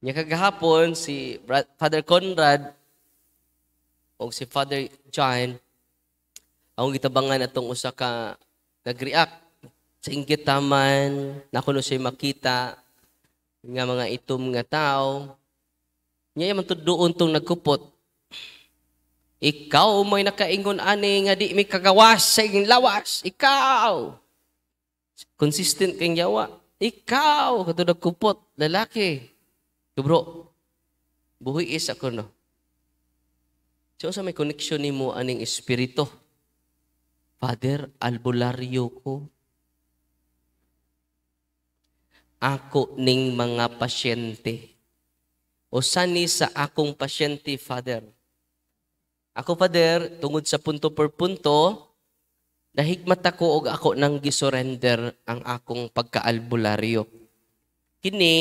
Nya kagahapon si Father Conrad o si Father John ang gitabangan atong usa ka nag-react sa inggit taman na kuno siya makita nga mga itom nga tao. Nya man tuddoon tong nagkupot. Ikaw may nakaingon ani nga di mi kagawas sa iyong lawas. Ikaw. Consistent kang yawa. Ikaw kato nagkupot lalaki. Bro, buhi is ako no. So sa may connection nimo aning espiritu. Father, albularyo ko. Ako ning mga pasyente. O sani sa akong pasyente, Father. Ako, Father, tungod sa punto per punto, nahigmat ako o ako nang gisurrender ang akong pagka-albularyo. Kini,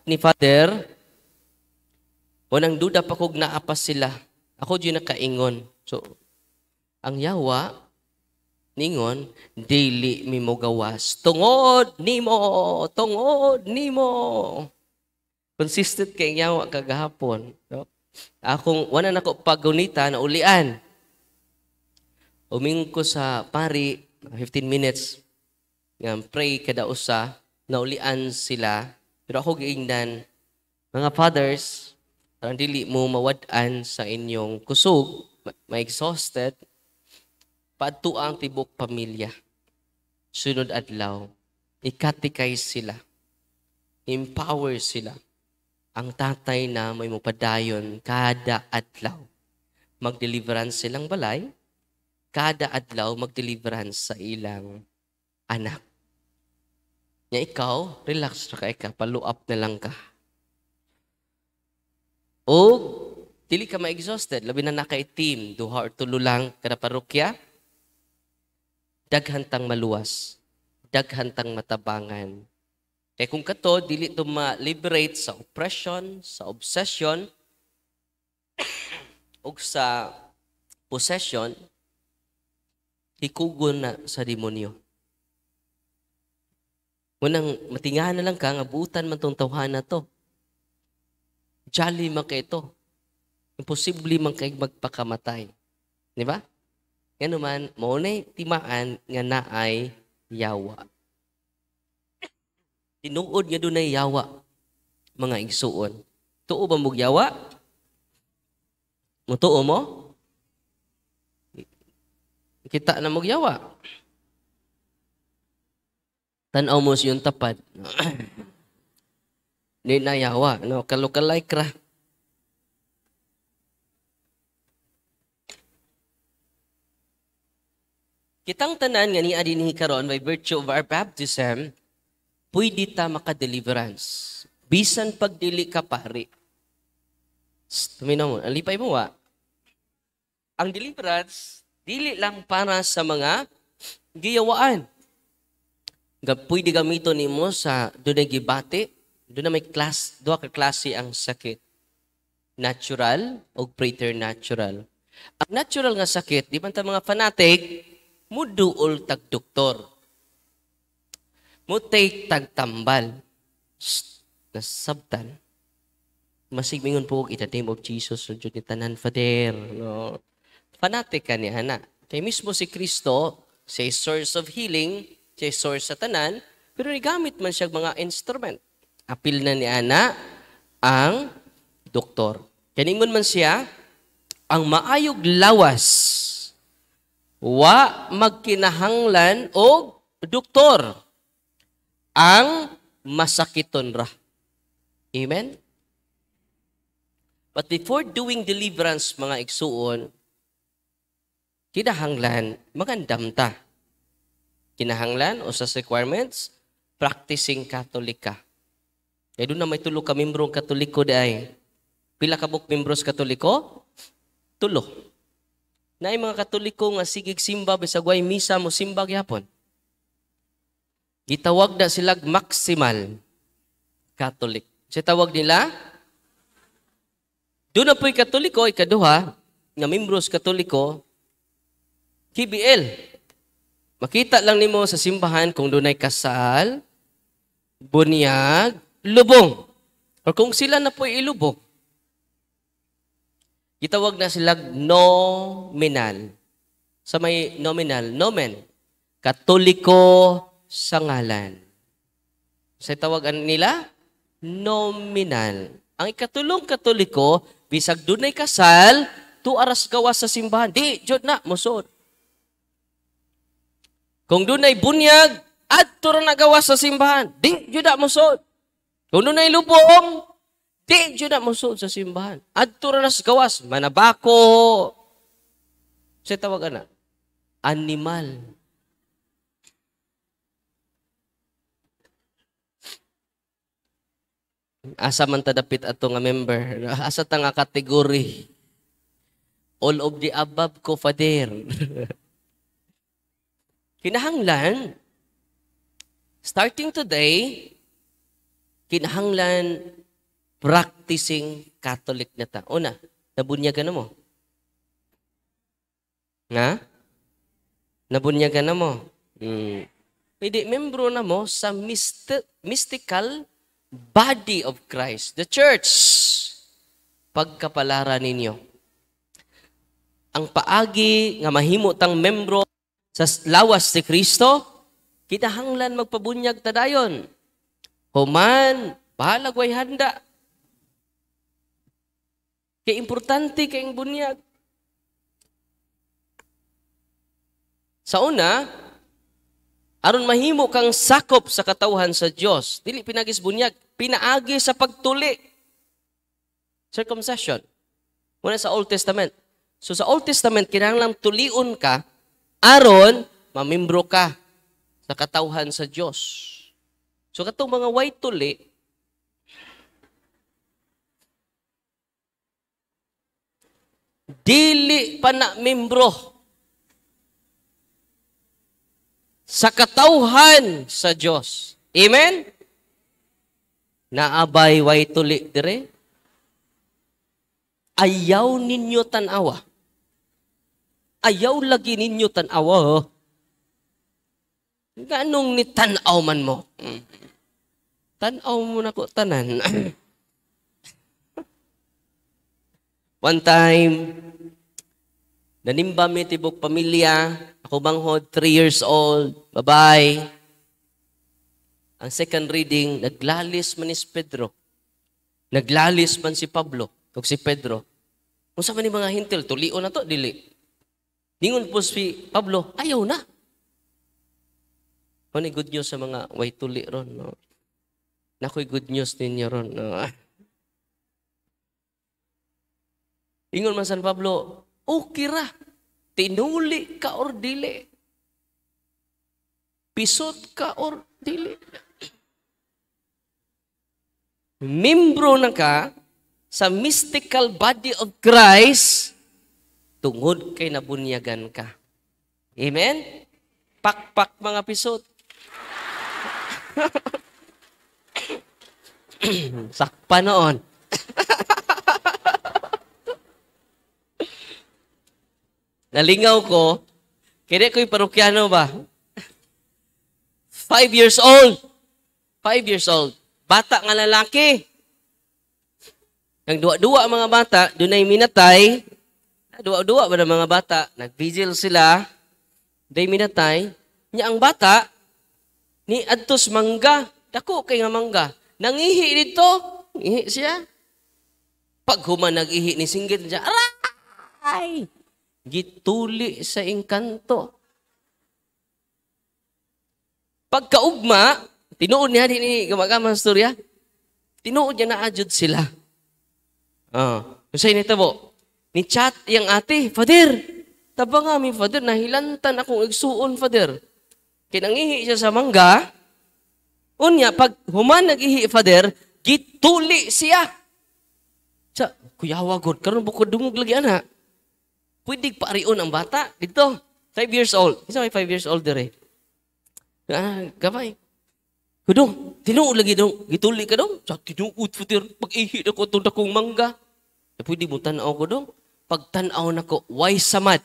ni Father, unang duda pa kog naapas sila. Ako di nakaingon. So, ang yawa, ningon, dili mi mo gawas. Tungod nimo. Consistent kay yawa kagahapon. No? Akong, wala na ko pagunita na ulian. Uming ko sa pari, 15 minutes, nga pray kada usa, na ulian sila. Pero ako giingnan, mga fathers, parang dili mo mawad-an sa inyong kusog, ma-exhausted, paadto ang tibok pamilya. Sunod adlaw, ikatikay sila, empower sila. Ang tatay na may mupadayon kada adlaw. Mag-deliverance silang balay, kada adlaw mag-deliverance sa ilang anak. Nya ikaw, relax na ka, follow up na lang ka. O, dili ka ma-exhausted, labi na naka-team, duha or tulo lang kada parokya, daghantang maluwas, daghantang matabangan. Kaya kung kato, dili to ma-liberate sa oppression, sa obsession, o sa possession, hikugon na sa demonyo. Unang matingahan na lang ka, nga buutan man tong tawhan na to. Jolly man kayo ito. Imposible man kayo magpakamatay. Di ba? Yan naman, maunay timaan nga naay yawa. Tinuod nga doon ay yawa, mga igsuon. Tuo ba mong yawa? Mutuo mo? Kita na mong yawa. Tanaw mo yung tapad. Di na yawa. No? Kalukalay kra. Kitang tanan nga ni adinhi karon by virtue of our baptism, pwede ta maka-deliverance. Bisan pagdili ka pari. Tuminaw mo. Alipay mo wa. Ang deliverance, dili lang para sa mga giyawaan. Pwede gamito nimo sa doon gibati, doon na may duha ka klase ang sakit. Natural o preternatural. Ang natural nga sakit, di man ta mga fanatic, muduol tag doktor. Mutay tag tambal. Nasabtan. Masigmingon po in the name of Jesus, so ni tanan Father. No? Fanatic ka niya na. Kaya mismo si Kristo, siya source of healing, siya source sa tanan, pero nigamit man siya mga instrument. Apil na ni Ana ang doktor. Kaningon man siya, ang maayog lawas, wa magkinahanglan o doktor, ang masakiton ra. Amen? But before doing deliverance, mga igsuon, kinahanglan, magandam ta. Kinahanglan o sa requirements, practicing Catholic ka. Kaya doon na may tulo ka membrong Katoliko dahi. Pila ka buk membros Katoliko? Tulo. Na yung mga Katoliko nga sigig simba, bisagway misa mo simba gyapon. Gitawag na sila maximal Catholic. Sa tawag nila, doon na po'y Katoliko, ikaduha, nga membros Katoliko, KBL. Makita lang nimo sa simbahan kung doon ay kasal, bunyag, lubong. Or kung sila na po'y ilubog, gitawag na sila nominal. Sa may nominal, nomen, Katoliko sa ngalan. Sa tawagan nila, nominal. Ang ikatulong Katoliko, bisag dunay kasal, tu aras gawas sa simbahan. Di, jud na, musod. Kung dunay bunyag, adto ra nagawas sa simbahan. Di, jud na, musod. Kung dunay lubong, di, jud na, musod sa simbahan. Adto ra nas gawas, manabako. Sa tawagan na, animal. Asa man tadapit ato nga member, asa ta nga kategory. All of the above ko, Father. Kinahanglan, starting today, kinahanglan practicing Catholic na ta. Una, nabunyagan na mo. Nga? Nabunyagan na mo. Hindi, membro na mo sa mystical body of Christ, the church. Pagkapalara ninyo. Ang paagi nga mahimo tang membro sa lawas ni Kristo, kinahanglan magpabunyag ta dayon. Human, bahalag way handa. Kaya importante kayong bunyag. Sa una, aron mahimo kang sakop sa katawhan sa Dios, dili pinagis bunyag, pinaagi sa pagtuli. Circumcision. Muna sa Old Testament. So sa Old Testament, kinahanglan tulion ka, aron mamembro ka sa katawhan sa Dios. So katong mga way tuli, dili pa na membro sa katawhan sa Dios. Amen? Naabay way tuli dire. Ayaw ninyo tanawa. Ayaw lagi ninyo tanawa. Ganong ni tanaw man mo? Tanaw mo na ko tanan. One time, nanimba mi tibok pamilya. Ako banghod, 3 years old. Bye-bye. Ang second reading, naglalis man si Pedro. Naglalis man si Pablo. O si Pedro. Kung sa man mga hintil, tulion na to, dili. Ningon po si Pablo, ayaw na. Ano good news sa mga way tuli ron. No? Nako'y good news ninyo ron. No? Ingon man San Pablo, okay ra. Tinuli ka or dili. Pisot ka or dili. Membro na ka sa mystical body of Christ, tungod kay nabunyagan ka. Amen? Pakpak mga pisot. Sakpa noon. Nalingaw ko, kaya ko'y parokyano ba? 5 years old. 5 years old. Bata nga lalaki. Ang duwa-duwa mga bata, doon ay minatay. Duwa-duwa ba ng mga bata? Nag-vigil sila. Doon minatay. Nya ang bata, ni adtos mangga. Dako kay nga mangga. Nangihi dito. Ihi siya. Pag human nag-ihi ni singgit siya, aray! Gituli sa engkanto. Pagkaugma, tinuod niya din ni gumagama sa storya, tinuod niya na adjud sila. Kasi nitabo, ni chat yung ate, Father, taba nga mi, Father, nahilantan akong igsuon, Father. Kinangihi siya sa mangga, unya, pag human nag-ihi, Father, gituli siya. Sa, kuyawa God, karon bukod dungog lagi, anak. Pwede pariun ang bata. Dito, 5 years old. Isa may 5 years old dire. Gamay. Kudong, tinuod lagi dong. Gituli ka dong. Sa tinuod, Father, pag-ihi na ko itong dakong mangga. Pwede mo tanaw ko dong. Pag tanaw na ko, why samad?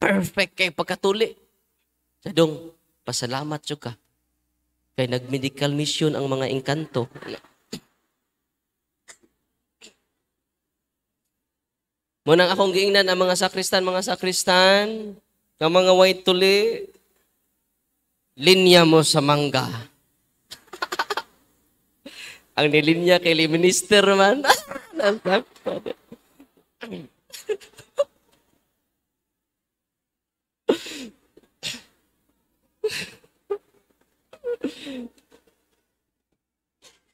Perfect kay pagkatuli. Sa dong, pasalamat siya ka. Kaya nag-medical mission ang mga engkanto. Munang akong giingnan ang mga sakristan, ang mga white tuli, linya mo sa mangga. Ang nilinya kay minister man.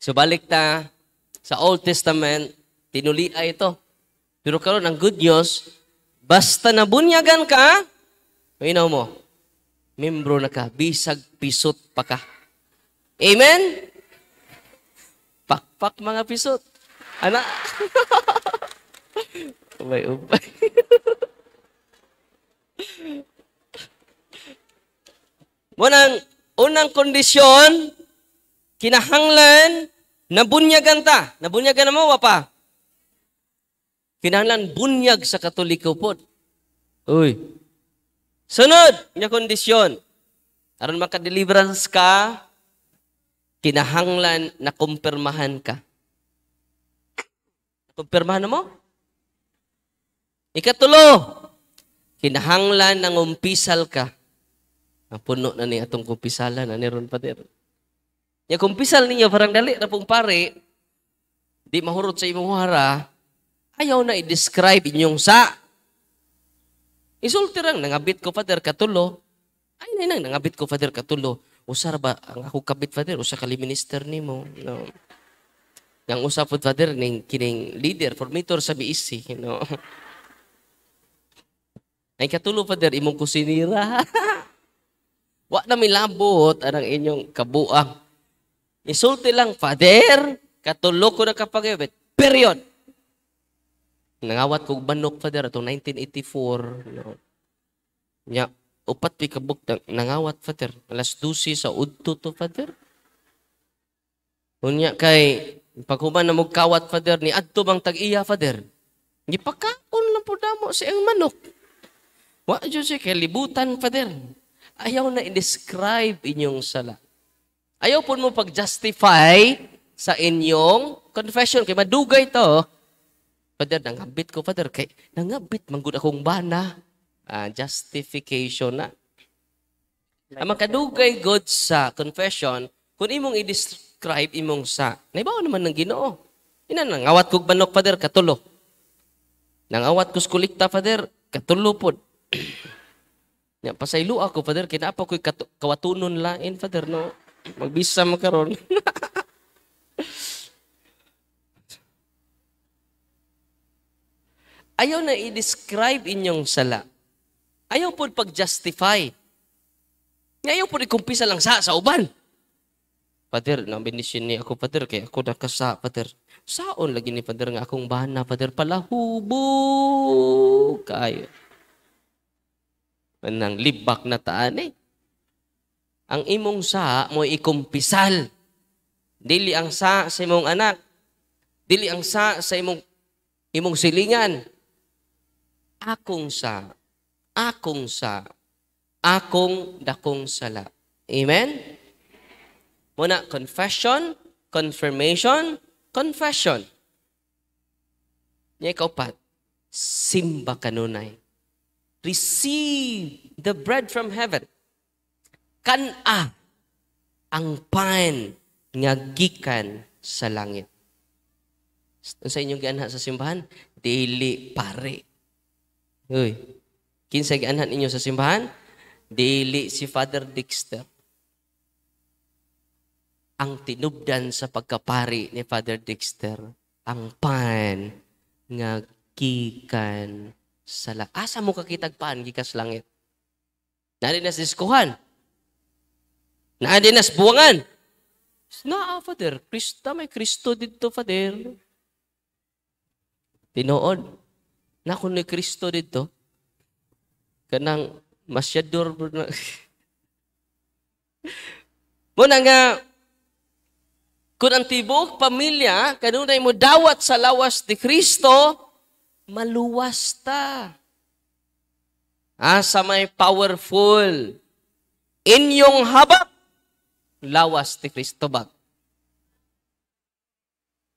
So balik ta sa Old Testament, tinulia ito. Pero karon ang good news, basta nabunyagan ka, minaw mo, membro na ka, bisag pisot pa ka. Amen? Pakpak mga pisot. Ana? Ubay-ubay. Unang kondisyon, kinahanglan, nabunyagan ta. Nabunyagan na mo, wapa? Kinahanglan bunyag sa Katoliko po. Uy. Sunod, niya kondisyon. Aron maka-deliverance ka, kinahanglan na kumpirmahan ka. Kumpirmahan mo? Ikatulo, kinahanglan nang umpisal ka. Ang puno na ni atong kumpisalan, na ni Ron Pader. Yung kumpisal ninyo, parang dali na pong pare, di mahurot sa imong hara, ayaw na i-describe inyong sa. Isulti lang, nangabit ko, Father, katulo. Ay, nangabit ko, Father, katulo. Usar ba, ang ako kabit, Father, usa kali minister ni mo. No. Yang usa po, Father, kining leader, formator sa BEC. You know. Ay, katulo, Father, imong kusinira. Wa na milabot ang inyong kabuang. Isulti lang, Father, katulo ko na kapag-ibit. Period. Nangawat kong banok, Father, itong 1984. No. Nya, upat pi kabuk nangawat, Father. Alas 12 sa udto to, Father. Unya kay, pagkuman na magkawat, Father, ni adto bang tag-iya, Father. Gipakaon lang po damo sa iyang manok. Wa dyan siya kay libutan, Father. Ayaw na i-describe inyong sala. Ayaw po mo pag-justify sa inyong confession. Kaya madugay to. Father, nangabit ko, Father. Kay nangabit, manggod akong bana. Justification na. Ang makadugay God sa confession, kung imong i-describe imong sa, naibaw naman ng Ginoo. Ina, nangawat kong banok, Father, katulo. Nangawat ko skulikta, Father, katulo po. Pasaylo ako, Father, kinapa ko'y kawatunon lain, Father, no? Magbisa makaron. Ayaw na i-describe inyong sala. Ayaw po pag-justify. Ayaw po ikumpisa lang sa uban. Father, nang-benisyon ni ako, Father, kaya ako nakasa, Father. Saon lagi ni Father nga akong bana, Father, palahubog kayo. Nang libak na taan eh. Ang imong sa mo ikumpisal. Dili ang sa imong anak. Dili ang sa imong silingan. Akong dakong sala. Amen? Muna, confession, confirmation, confession. Niya kaupat, simba kanunay. Receive the bread from heaven. Kana ang pan nga gikan sa langit. Sa inyong gianha sa simbahan, dili pare. Uy, kinsa gianha ninyo sa simbahan? Dili si Father Dexter. Ang tinubdan sa pagkapari ni Father Dexter, ang pan nga gikan sa langit. Asa mo kakitag pan gikas langit? Naadi na sa diskuhan. Naadi na sa buwangan. Father. May Kristo dito, Father. Tinood. Na kung may Kristo dito, kanang masyador na. Muna nga, kung ang tibok pamilya, kanunay mo dawat sa lawas ni Kristo, maluwas ta. Sa may powerful. Inyong habak, lawas ni Kristo bag.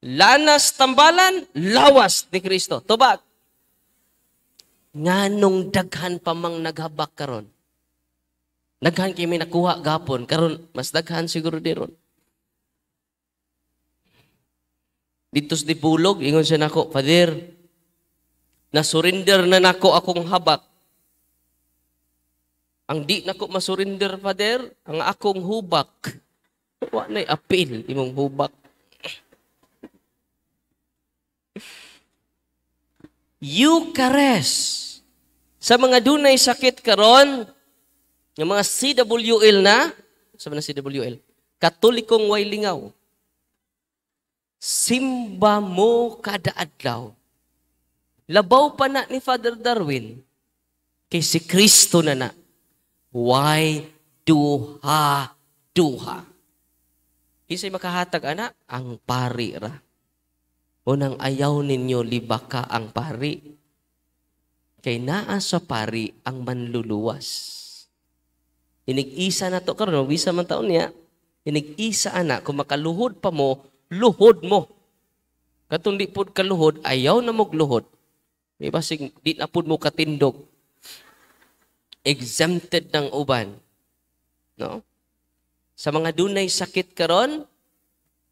Lanas tambalan, lawas ni Kristo. Tubag. nganong daghan pa mang naghabak karon. Daghan kay may nakuha gapon, karon mas daghan siguro diron. Dito sa Dipulog, ingon siya nako, Father, na-surrender na nako akong habak. Ang di nako masurrender, Father, ang akong hubak. Wa na'y appeal, imong hubak. Eucharist. Sa mga dunay sakit karon, yung mga CWL na, sa mga CWL, Katolikong way lingaw. Simba mo kada adlaw. Labaw pa na ni Father Darwin kay si Kristo na. Why duha? Isa'y makahatag anak, ang pari ra. Unang ayaw ninyo libaka ang pari. Kay naa sa pari ang manluluwas. Inig-isa na to karon, bisa man taon niya. Inig-isa anak, kung makaluhod pa mo, luhod mo. Katong di pud kaluhod, ayaw na mo luhod. May basig, di na pud mo katindog. Exempted ng uban. No? Sa mga dunay sakit karon,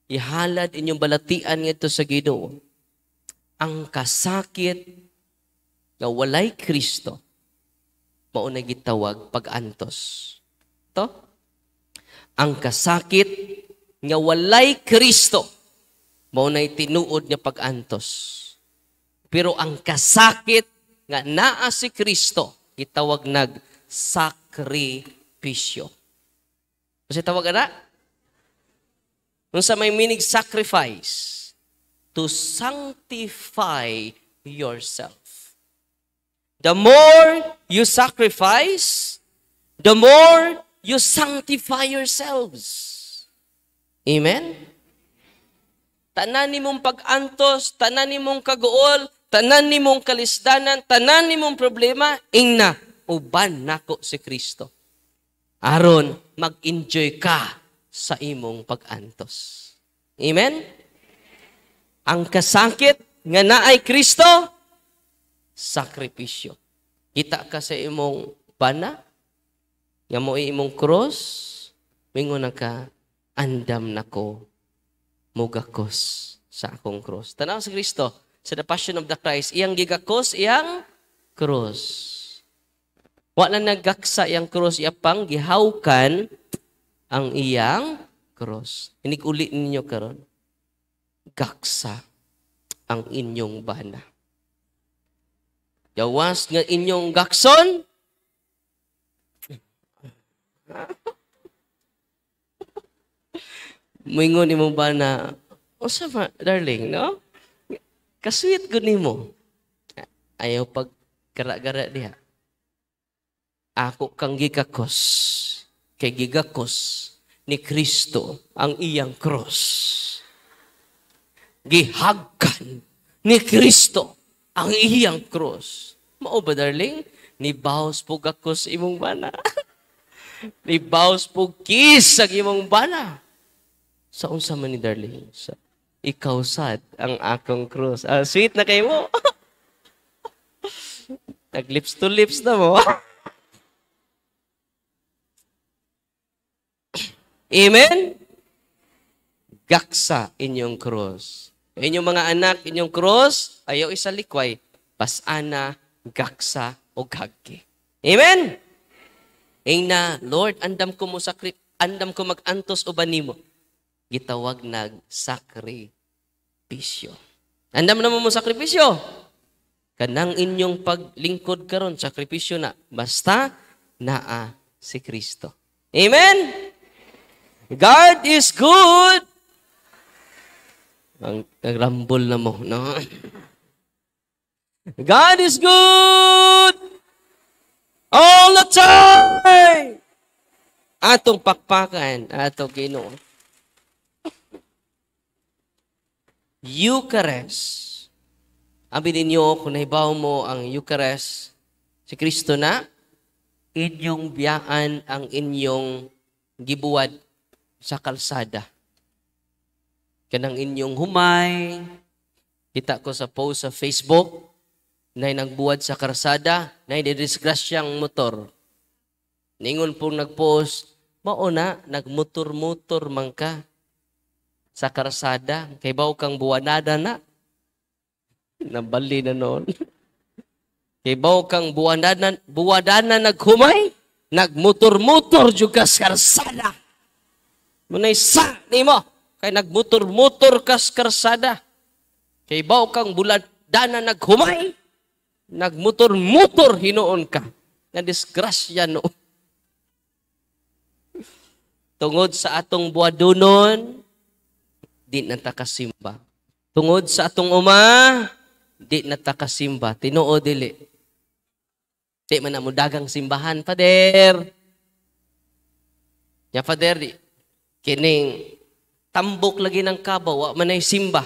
ihalad inyong balatian ngito sa Ginoo. Ang kasakit nga walay Kristo, mao na gitawag pag-antos. To? Ang kasakit nga walay Kristo, mao na tinuod nga pag-antos. Pero ang kasakit nga naa si Kristo, gitawag nag sakripisyo. Kasi tawag na? Kung sa may meaning sacrifice, to sanctify yourself. The more you sacrifice, the more you sanctify yourselves. Amen? Tanan nimong pag-antos, tanan nimong kaguol, tanan nimong kalisdanan, tanan nimong problema, ingna, uban nako si Kristo. Aron, mag-enjoy ka sa imong pag-antos. Amen? Ang kasakit nga naay Kristo, sakripisyo. Kita ka sa imong bana, nga mo imong cross, mingon na ka, andam nako, mugakos sa akong cross. Tanaw sa Kristo, sa the Passion of the Christ, iyang gigakos, iyang cross. Wala naggaksa iyang cross, iyapang gihawkan ang iyang cross. Inig-uli ninyo karon. Gaksa ang inyong bana. Yawas nga inyong gakson. Moingon imong bana, usa ma, darling, no? Kasweet gud nimo. Ayaw pag gara-gara diha. Ako kang gigakos. Kay gigakos ni Kristo ang iyang cross. Gihagkan ni Kristo ang iyang cross. Mao ba, darling? Nibaos po gakos imong bana. Nibaos po kiss ang imong bana. Sa unsa man ni darling? Sa ikaw sad ang akong cross. Sweet na kayo mo. Nag-lips to lips na mo. Amen? Gaksa inyong cross. Inyong mga anak, inyong cross, ayaw isa likway. Pasana, gaksa, o gagki. Amen? Ina, Lord, andam ko mag-antos o banimo. Gitawag nag sakripisyo. Andam naman mo sakripisyo. Kanang inyong paglingkod karon sakripisyo na. Basta naa si Kristo. Amen? God is good. Ang nagrambol na mo, no? God is good all the time. Atong pakpakan, atong Ginoo. Eucharist. Abi ninyo, kung nahibaw mo ang Eucharist, si Kristo na, inyong biyaan ang inyong gibuwad sa kalsada. Kanang inyong humay, kita ko sa post sa Facebook, nay nagbuwad sa karsada, nay didisgrasyang motor. Ningon pong nagpost, mauna, nagmotor-motor man ka sa karsada. Kay baw kang buwanada na. Nabali na noon. Kay baw kang buwadana naghumay, nagmotor-motor juga sa karsada. Munay sa ni mo, kay nagmotor-motor ka sa karsada. Kay baw kang buladana naghumay, nagmotor-motor hinuon ka. Na disgrasya noon. Tungod sa atong buwadonon, di na ta kasimba. Tungod sa atong uma, di na ta kasimba. Tinuo dili. Di man na mo dagang simbahan, Father. Ya, Father, di. Kining tambok lagi ng kabaw, wa manay simba.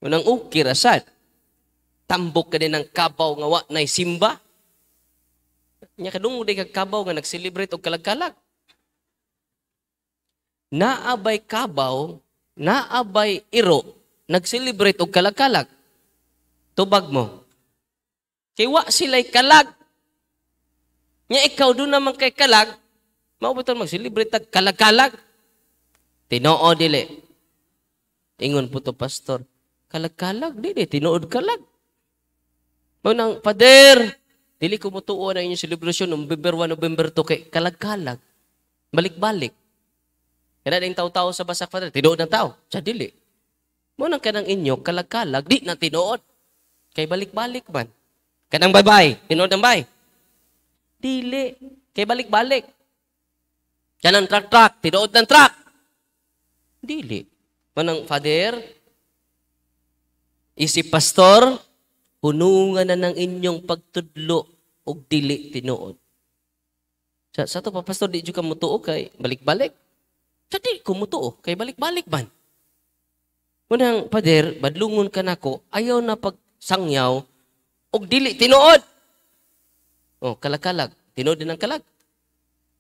Unang ukirasad. Tambok ka din ng kabaw nga wa nay simba. Nya kadungog di kag kabaw nga nag-celebrate og kalag-kalag. Naabay kabaw, naabay iro, nag-celebrate og kalag-kalag. Tubag mo. Kay wa sila'y kalag. Nya ikaw doon naman kay kalag, maubutan mag-celebrate og kalag-kalag. Tinoo dili. Ingon po to, pastor. Kalag-kalag, dili, tinuod kalag. Manang, Father, dili ko mutuo na inyong celebration November 1, November 2 kay kalag-kalag. Balik-balik. Kaya na tao-tao sa basak, Father, tinuod ng tao. Sa dili. Munang kanang inyo, kalag-kalag, di na tinuod. Kay balik-balik man. Kanang bye-bye, tinuod ng bye. Dili. Kay balik-balik. Kanang truck-truck, tinuod ng truck. Dili. Munang, Father, isip pastor, hunungan na ng inyong pagtudlo og dili tinuod. Sa to pa, pastor, di ka mutuo kay balik-balik. Sa di ko mutuo kay balik-balik man. Munang, Father, badlungon ka nako, ayaw na pagsangyaw og dili tinuod. Oh, kalag-kalag. Tinuod din ang kalag.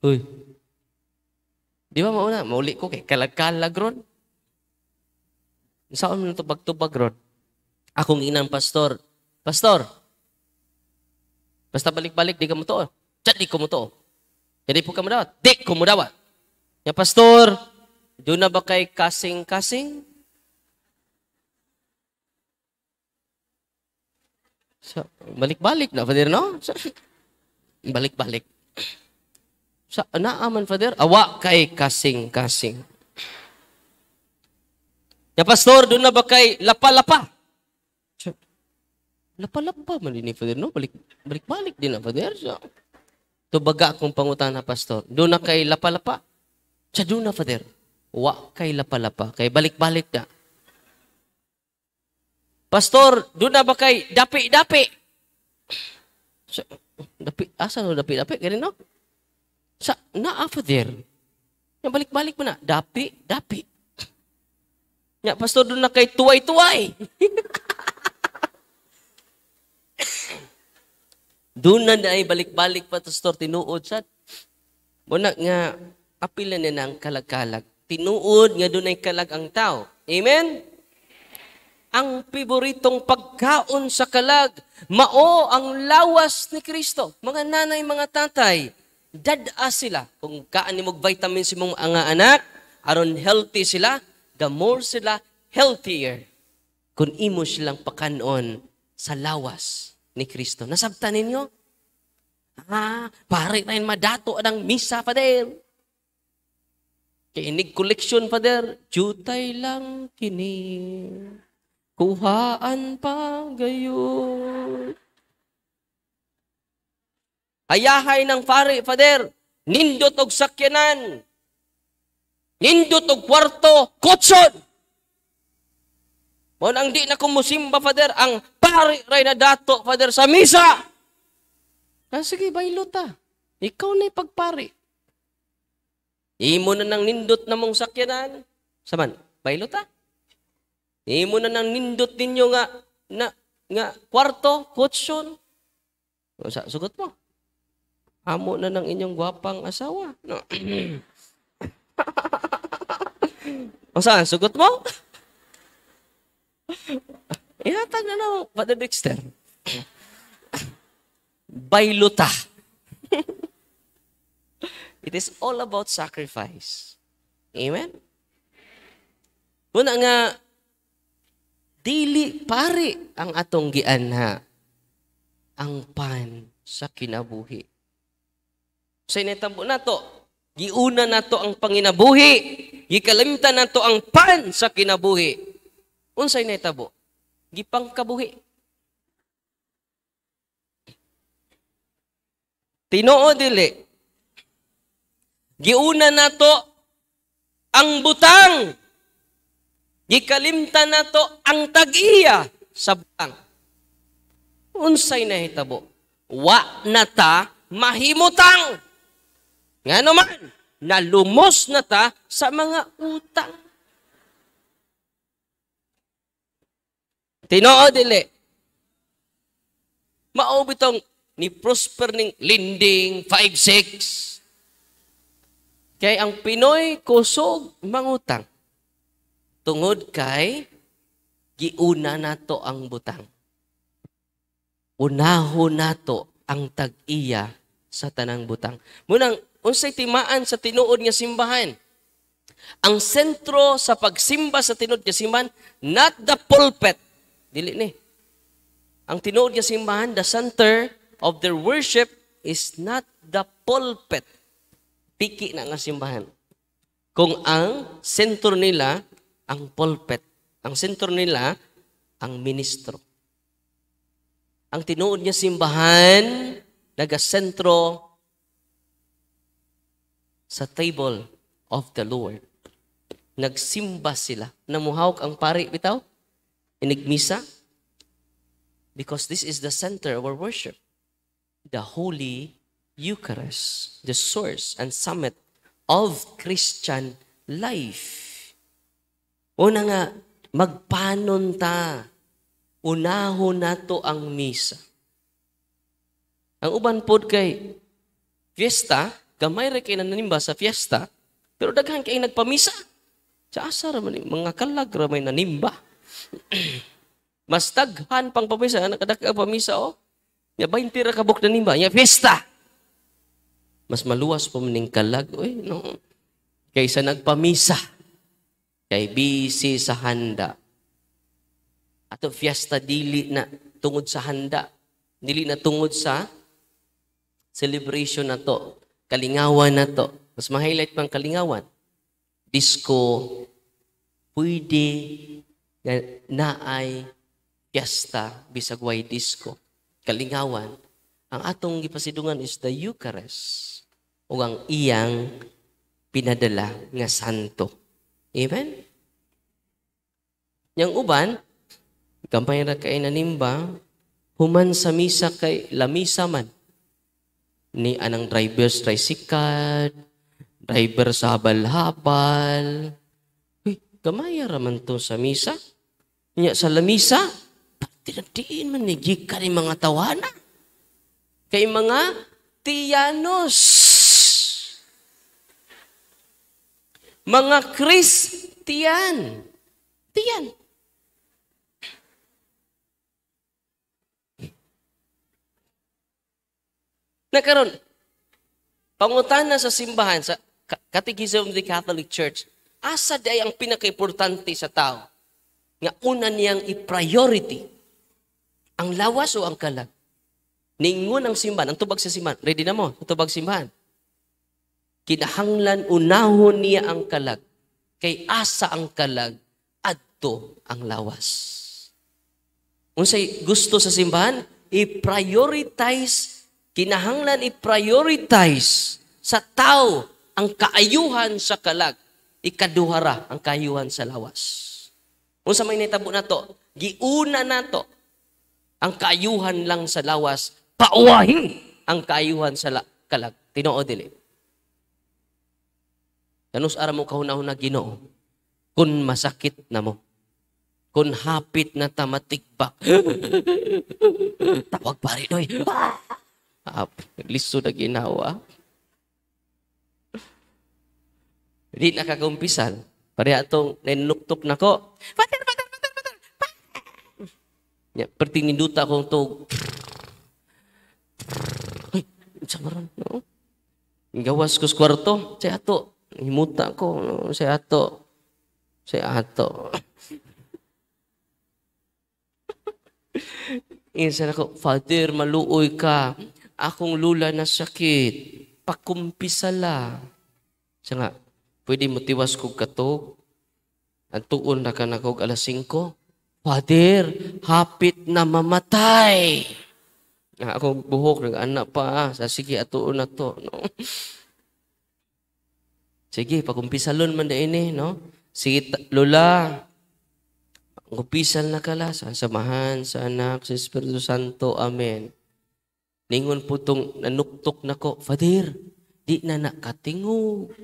Uy. Di ba mauna? Mauli ko kay kalag-kalag ron. Saan mo na ito pagtubag ron? Akong inang pastor. Pastor, basta balik-balik, di ka mo to. Chat, di ko mo to. Hindi po ka mo dawat. Di ko mo dawat. Ya, pastor, doon na ba kay kasing-kasing? Balik-balik na, Father, no? Balik-balik. Naaman, Father, awa kay kasing-kasing. Ya, pastor, doon na ba kay lapa-lapa? Lapa-lapa man din, Father, no? Balik-balik din na, Father. Ito baga akong pangutan na, pastor. Doon na kay lapa-lapa. Sa doon na, Father. Wa kay lapa-lapa. Kay balik-balik na. Pastor, doon na ba kay dapi-dapi? Asa no dapi-dapi? Ganun, no? Naa, Father. Balik-balik mo na. Dapi-dapi. Ya, pastor, doon na kay tuway-tuway. Doon na ay balik-balik pa, pastor, tinuod sa. Muna nga, apilan na ng kalag-kalag. Tinuod nga doon ay kalag ang tao. Amen? Ang piboritong pagkaon sa kalag, mao ang lawas ni Kristo. Mga nanay, mga tatay, dada sila. Kung kaan ni mag-vitamin si mong mga anak, aron healthy sila, the more sila healthier. Kung imo silang pakanon sa lawas ni Kristo. Nasabtan ninyo? Pare na yun madato ang misa, Father. Kinig collection, Father. Jutay lang kini. Kuhaan pa gayon. Ayahay ng pare, Father. Nindot og sakyanan. Nindot og kwarto. Kutson. Mo nang di na kumusimba, Father. Ang pare ray na dato, Father, sa misa. Sige, baylo ta. Ikaw na ipagpari. Imo na nang nindot na mong sakyanan. Saman, baylo ta. Imo na nang nindot ninyo nga kwarto, kutsyon. Sugot mo. Amo na ng inyong gwapang asawa. No. O saan, sugot mo? Ihatag na lang, Father Dexter. bayluta. It is all about sacrifice. Amen? Muna nga, dili pare ang atong gianha ang pan sa kinabuhi. Sa initabo na to, giuna na to ang panginabuhi. Gikalimtan na to ang pan sa kinabuhi. Unsay nitabo? Gipangkabuhi. Tinoo dili. Giuna na to ang butang. Gikalimtan na to ang tag-iya sa butang. Unsay nahitabo? Wa na ta mahimutang. Nga naman, nalumos na ta sa mga utang. Tinoo dili. Mao bitong ni prosper ning linding 5-6. Kay ang Pinoy kusog mangutang. Tungod kay giuna nato ang butang. Unahon nato ang tag-iya sa tanang butang. Munang unsay timaan sa tinuod nga simbahan. Ang sentro sa pagsimba sa tinuod nga simbahan, not the pulpit. Dili ni. Ang tinuod nga simbahan, the center of their worship is not the pulpit. Piki na nga simbahan. Kung ang sentro nila, ang pulpit. Ang sentro nila, ang ministro. Ang tinuod niya simbahan, nagasentro sa table of the Lord. Nagsimba sila. Namuhawak ang pari, bitaw? Inigmisa? Because this is the center of our worship. The Holy Eucharist, the source and summit of Christian life. Una nga, magpanon ta. Unahon nato ang misa. Ang uban pod kay fiesta, gamay ra kay nanimba sa fiesta, pero daghan kay nagpamisa. Sa asa ra man mga kalag ra may nanimba. Mas daghan pang pamisa, nakadaka pamisa o. Ya 20 ra kabuk nanimba, ya fiesta. Mas maluwas pa maning kalag, oy, no. Kaysa nagpamisa. Kay busy sa handa. Ato fiesta dili na tungod sa handa. Dili na tungod sa celebration na to. Kalingawan na to. Mas ma-highlight pang kalingawan. Disco. Pwede na ay fiesta bisag way disco. Kalingawan. Ang atong gipasidungan is the Eucharist. O ang iyang pinadala nga santo. Amen? Yang uban, kampay na kay nanimba, human sa misa kay lamisa man. Ni anang driver's tricycle, driver sa habal-habal. Uy, gamaya raman to sa misa. Nya sa lamisa, tinagdiin man ni Gika ni mga tawana. Kay mga tiyanos. Mga Kristiyan. Tiyan. Nakaroon, pangutana sa simbahan, sa Catechism of the Catholic Church, asa day ang pinaka-importante sa tao? Nga una niyang i-priority, ang lawas o ang kalag? Ningon ang simbahan, ang tubag sa simbahan. Ready na mo, ang tubag simbahan. Kinahanglan unahon niya ang kalag. Kay asa ang kalag, adto ang lawas. Unsay gusto sa simbahan, i-prioritize, kinahanglan i-prioritize sa tao ang kaayuhan sa kalag. Ikaduhara ang kaayuhan sa lawas. Unsa may nitabo na to, giuna na to ang kaayuhan lang sa lawas, pauwahi ang kaayuhan sa kalag. Tinoo dili. Kanus ara mo kahunahon na Ginoo, kun masakit na mo, kun hapit na tamatikbak, tawag pare doy. Liso na ginawa. Di nakagumpisal. Pare atong ninuktok na ko. Father. Ya, perti ninduta akong tog. sa maron, no? Gawas ko sa kwarto, say ato. Himuta ko, no? Say ato. Say ato. Insan ako, Father, maluoy ka. Akong lula na sakit. Pakumpisala. Siya nga, pwede mo tiwas kong katog. Ang tuon na ka na kog alas 5. Father, hapit na mamatay. Ako buhok, nag-anak pa. Sige, atuon na to. No? Sige, pakumpisalon man da ini. No? Sige, Lola. Kumpisal na kala sa samahan, sa anak, sa Espiritu Santo. Amen. Ningon po itong nanuktok na ko, Father, di na nakatingog.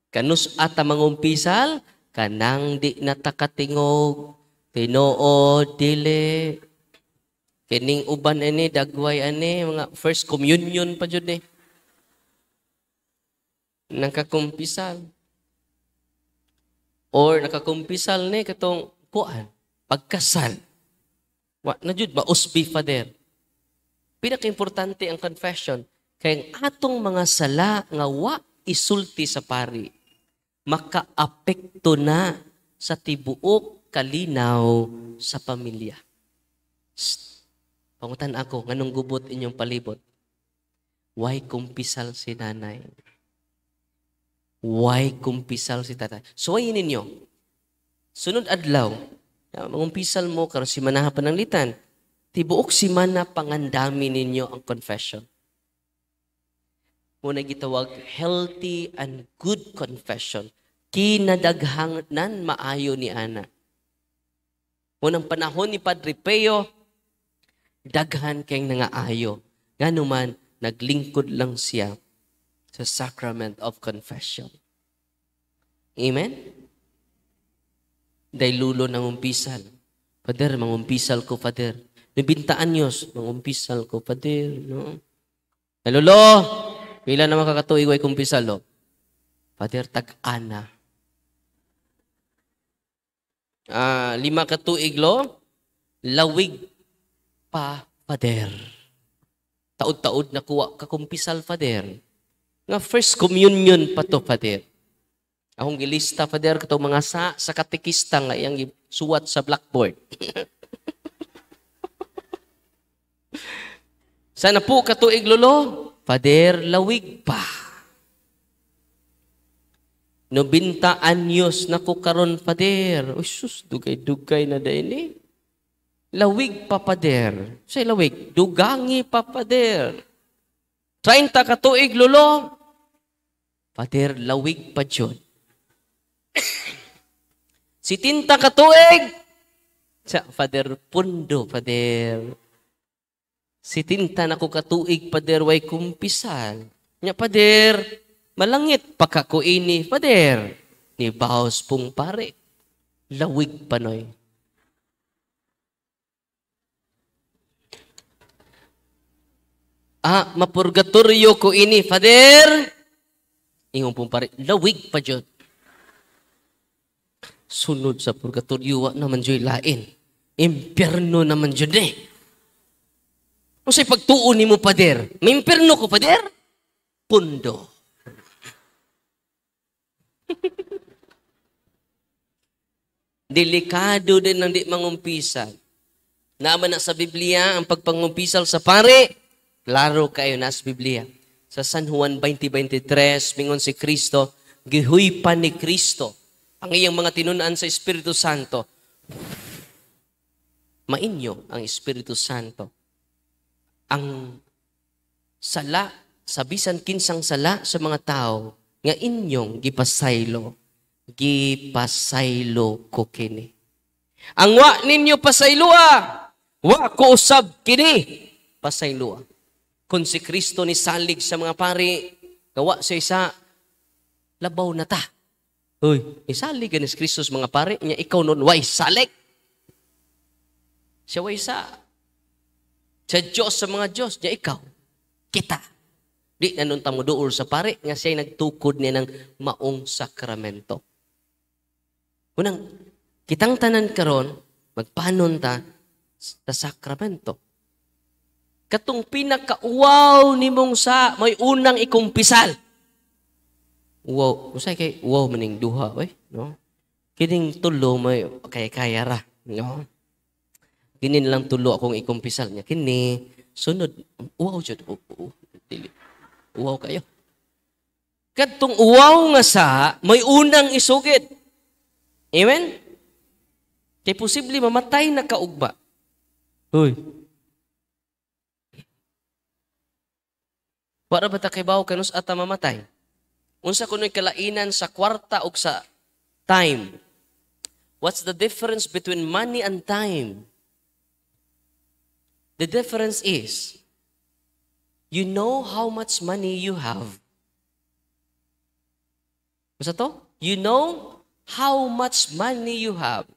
Kanus ata mangumpisal, kanang di natakatingog, tinuod, dili. Kining uban ani, dagway ani, mga first communion pa dyan eh. Nakakumpisal. Or nakakumpisal ni katong kuan, pagkasal. Wa na jud mausbi Father. Pinaka-importante ang confession kay ang atong mga sala nga wa isulti sa pari makaapekto na sa tibuok kalinaw sa pamilya. Pangutan ako nganong gubot inyong palibot. Why kumpisal si nanay? Why kumpisal si tatay? Suwayin ninyo. Sunod adlaw, mangumpisal mo karon si manaha pananglitan. Tibuok si mana pangandami ninyo ang confession. Muna gitawag healthy and good confession. Kinadaghangnan maayo ni ana. Munang panahon ni Padre Pio, daghan kayong nangaayo. Ganuman, naglingkod lang siya sa sacrament of confession. Amen? Dahil lulo nangumpisal. Father, mangumpisal ko, Father. Nabintaan Diyos, mangumpisal ko, Father. No? Lolo, pila na makakatuig way kumpisal, lo? Father, tag-ana. 5 katuig, lo? Lawig pa, Father. Taod-taod na kuha kakumpisal, Father. Nga first communion pa to, Father. Akong gilista, Father, katong mga sa katekista nga iyang suwat sa blackboard. Sana po katuig, Lolo. Father, lawig pa. No binta anyos na ko karon, Father. Uy, sus, dugay-dugay na dahil eh. Lawig pa, Father. Say lawig. Dugangi pa, Father. 30 katuig, Lolo. Father, lawig pa dyan. Si tinta katuig. Father, pundo, Father. Si tinta na ko katuig, Father, way kumpisal. Nya, Father, malangit pagkako ini, Father. Ni baos pong pare. Lawig panoy. Mapurgatorio ko ini, Father. Ingon pong pare, lawig pa dyan. Sunod sa purgatorio, naman dyan lain. Impyerno naman dyan eh. Kung sa'y pagtuon ni mo, Father, may impyerno ko, Father? Pundo. Delikado din ang di mangumpisal. Naman na sa Biblia, ang pagpangumpisal sa pare, klaro kayo na sa Biblia. Sa San Juan 20:23, mingon si Kristo, gihuy pa ni Kristo ang iyang mga tinunan sa Espiritu Santo. Mainyo ang Espiritu Santo. Ang sala, sa bisan kinsang sala sa mga tao, nga inyong gipasaylo. Gipasaylo ko kini. Ang wa ninyo pasaylua, wa ko usab kini pasaylua. Kung si Kristo ni salig sa mga pari, gawa sa isa, labaw na ta. Uy, isalig ni Kristo sa mga pari, niya ikaw nun, way salig. Siya way sa. Sa Diyos sa mga Diyos, niya ikaw, kita. Di na nun tamo dool sa pari, nga siya'y nagtukod niya ng maong sakramento. Unang, kitang tanan karon, magpanon ta sa sakramento. Katong pinaka-wow nimong sa may unang ikumpisal. Wow, usay kay wow maning duha oy, no? Kining tulo may kaya ra, no? Kinin lang tulo akong ikumpisal niya. Kini sunod wow jud. Dili. Wow kayo. Katong wow nga sa may unang isugid. Amen? Kay posible mamatay na kaugba. Hoy. Para ba ta kay bawo kanus ata mamatay? Unsa kunoy kalainan sa kwarta ug sa time? What's the difference between money and time? The difference is, you know how much money you have. Basta to? You know how much money you have,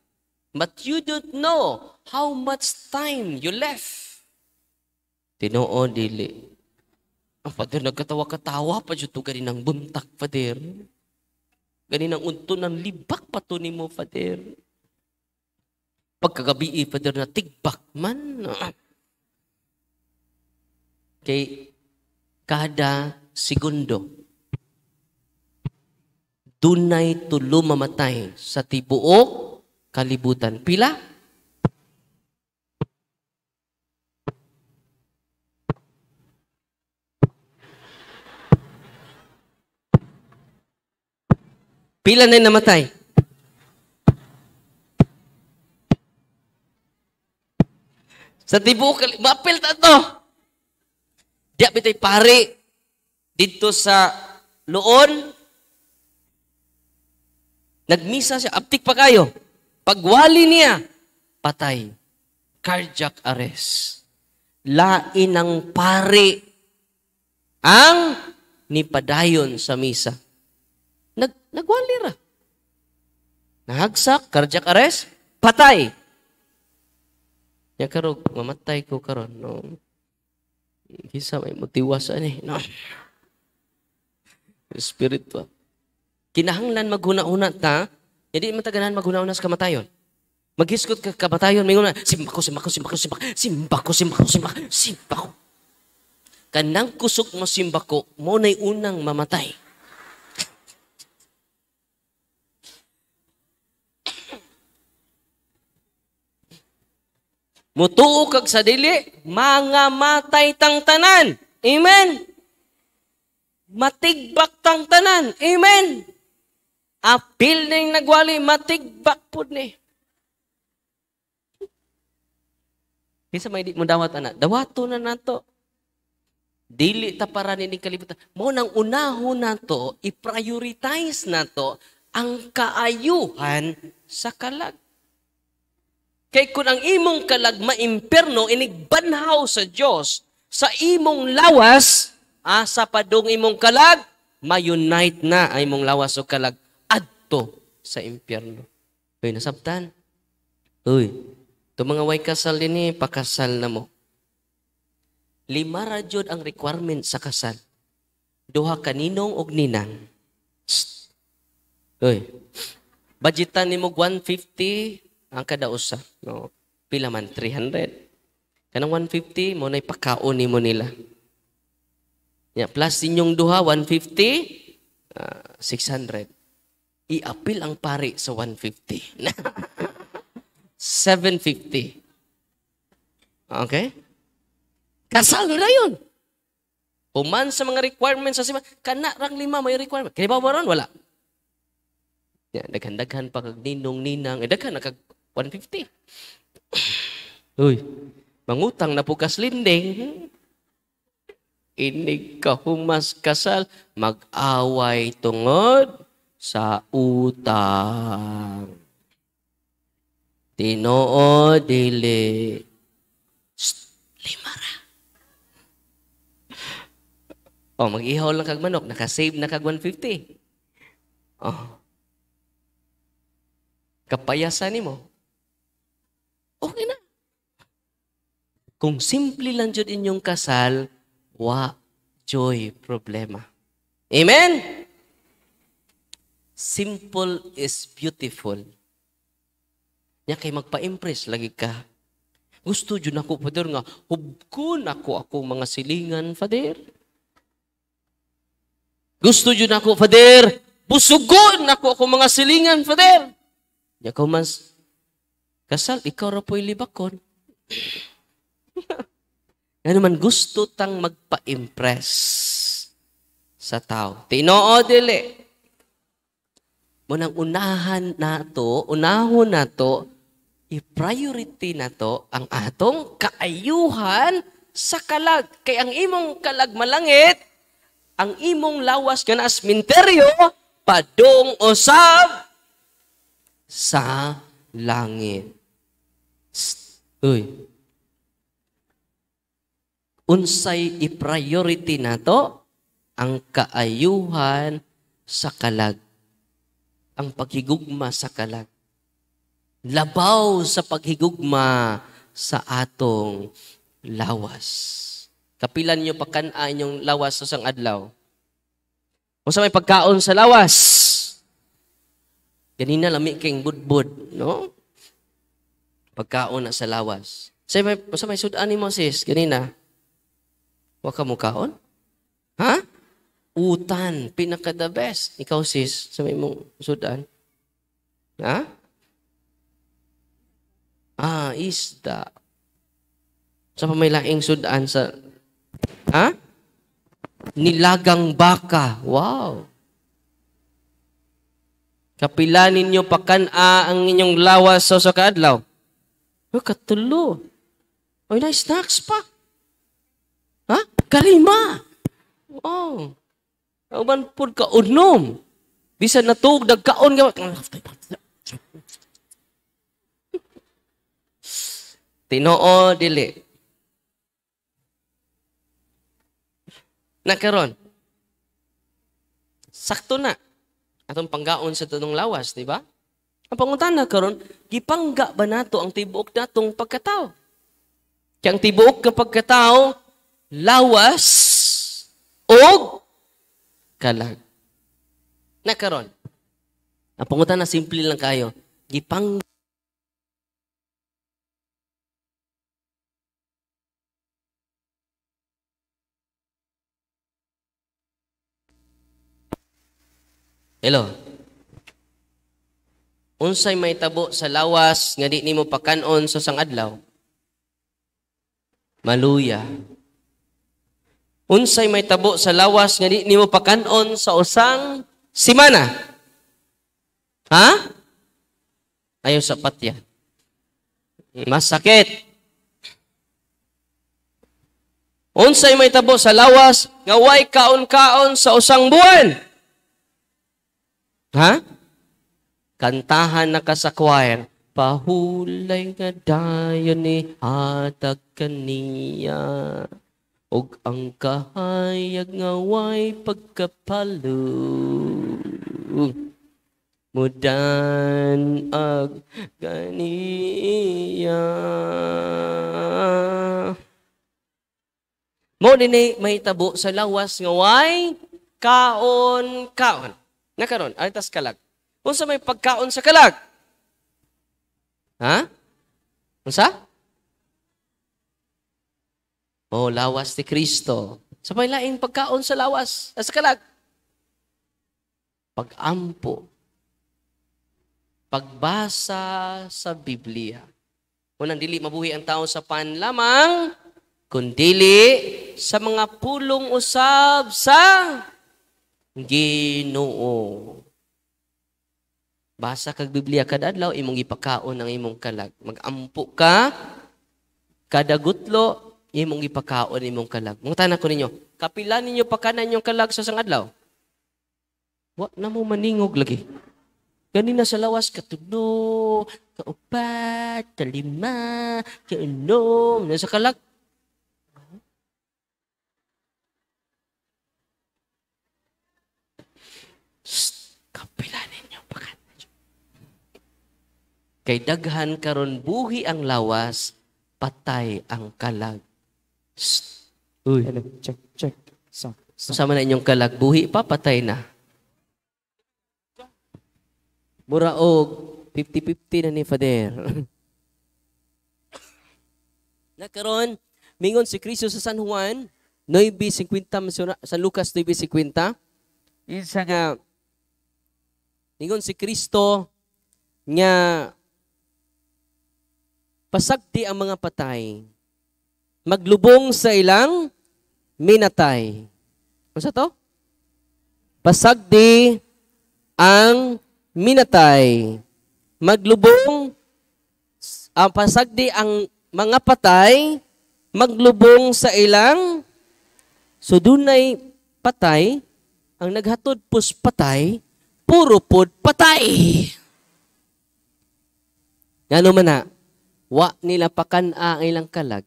but you don't know how much time you left. Tinoo, dili. Ang Father, nagkatawa-katawa pa dyan ito ganinang buntak, Father. Ganinang unto ng libak pa ito ni mo, Father. Pagkagabi, Father, na tigbak man. Kay kada segundo, dunay tulo mamatay sa tibuok kalibutan. Pila? Pila na namatay? Sa tibuok kalibutan. Mapil ta to. Diya bitay pare dito sa Loon. Nagmisa siya. Aptik pa kayo. Pagwali niya, patay. Cardiac arrest. Lain ang pare ang nipadayon sa misa. Nagwali ra. Nahagsak, cardiac arrest, patay. Ya karog, mamatay ko karon, no. Kisa may motiwasan eh, no. Spiritual. Kinahanglan maghuna-una ta, hindi mataganan maghuna-una sa kamatayon. Maghiskot ka kamatayon, may una, simba ko. Kanang kusok mo simba ko, mo na'y unang mamatay. Mutuo kag sa dili, mga matay tang tanan. Amen. Matigbak tang tanan. Amen. Apil ning nagwali, matigbak pud ni. Kinsa may di mo dawat ana? Dawato na nato. Dili ta para ni kalibutan. Mo nang unahon nato, i-prioritize nato ang kaayuhan sa kalag. Kay kung ang imong kalag maimperno, inigbanhaw sa Diyos, sa imong lawas, sa padung imong kalag, ma-unite na ay imong lawas o kalag adto sa impyerno. Uy, nasabtan. Uy, ito mga way kasal din pakasal na mo. 5 ra jud ang requirement sa kasal. Duha kaninong og ninang. Uy, budgetan nimo 150 ang kada usa, no? Pila man 300. Kanang 150 mo nay pakaon nimo nila. Ya, plus inyong duha 150, 600. I-apil ang pari sa 150. 750. Okay? Kasal na yun. Puman sa mga requirements sa sima, kana rang 5 may requirement. Kaya ba ron? Wala. Ya, daghan-daghan pa kag ninong-ninang, daghan na kag 150. Uy, mangutang na po kaslinding. Inig ka humas kasal, mag-away tungod sa utang. Tinoo dili. 5 ra. Mag-ihaw lang kag manok, nakasave na kag 150. Kapayasan ni mo. Okay na. Kung simple lang jud inyong kasal, joy problema. Amen? Simple is beautiful. Nya kay magpa-impress lagi ka. Gusto jud nako, Father, nga hubkon ako akong mga silingan, Father. Gusto jud nako, Father, busugon ako akong mga silingan, Father. Ya ko mas kasal, ikaw ra po'y libakon. Ano man gusto tang magpa-impress sa tao. Tinoo dili. Munang unahon nato, i-priority nato ang atong kaayuhan sa kalag. Kay ang imong kalag malangit, ang imong lawas nga na sementeryo, padung usab sa langit. Uy. Unsay i-priority nato ang kaayuhan sa kalag. Ang paghigugma sa kalag. Labaw sa paghigugma sa atong lawas. Kapilan nyo pagkanaan yung lawas sa sang adlaw. Kung sa may pagkaon sa lawas, ganina lami king budbud, no? Pagkaon na sa lawas. Sa may sudan ni Moses, ganina, wa ka mo kaon? Ha? Utan, pinaka the best. Ikaw sis, sa may mong sudan. Ha? Isda. Sa pamailaing sudan sa nilagang baka. Wow. Kapila ninyo pakana ang inyong lawas sa kaadlaw. Katulo. Oy, na snacks pa. Ha? Kalima. Wow. Auban pud ka unom. Bisan natug dagkaon ka. Tinoo dili. Nakaron. Sakto na. Atong panggaon sa tunong lawas, di ba? Ang pangutana karon, gipangga ba nato ang tibuok natong pagkatao? Kaya ang tibuok ng pagkatao, lawas o kalag. Nakaron. Ang pangutana simple lang kayo. Gipangga Hello. Unsay may tabo sa lawas nga di nimo pakanon sa sang adlaw? Maluya. Unsay may tabo sa lawas nga di nimo pakanon sa usang semana? Ha? Ayaw sapat yan. Masakit. Unsay may tabo sa lawas nga way kaon-kaon sa usang buwan? Ha? Kantahan na ka sa choir. Pahulay nga dayon ni hatag kaniya. Og ang kahayag nga way pagkapalo. Mudan ag kaniya. Mo din may tabo sa lawas nga way kaon-kaon. Nakaron, alitas kalag. Unsa may pagkaon sa kalag? Ha? Unsa? Lawas ni Kristo. Sa may laing pagkaon sa lawas, sa kalag. Pag-ampo. Pagbasa sa Biblia. Unang dili mabuhi ang tao sa pan lamang, kundili sa mga pulong usab sa Ginoo. Basa kag Biblia kada adlaw, imong ipakaon ang imong kalag. Mag-ampo ka kada gutlo, imong ipakaon imong kalag. Mungtana ko ninyo, kapila ninyo pakanan yung kalag sa sang adlaw? Wa na mo maningog lagi. Ganina sa lawas katulo, kaupat, kalima, kaunom, nasa kalag. Kapila ninyo pakanan. Kay daghan karon buhi ang lawas, patay ang kalag. Uy. Check. Sama na inyong kalag, buhi pa, patay na. Muraog, 50-50 na ni Father. Nakaron, mingon si Kristo sa San Juan, 9:50, sa Lucas 9:50, isa nga, mingon si Kristo, nga, pasagdi ang mga patay, maglubong sa ilang minatay. Ano sa to? Pasagdi ang minatay, maglubong, pasagdi ang mga patay, maglubong sa ilang, so dunay patay, ang naghatod pus patay, puro pod patay. Ngano man na, wa nila pakana ang ilang kalag.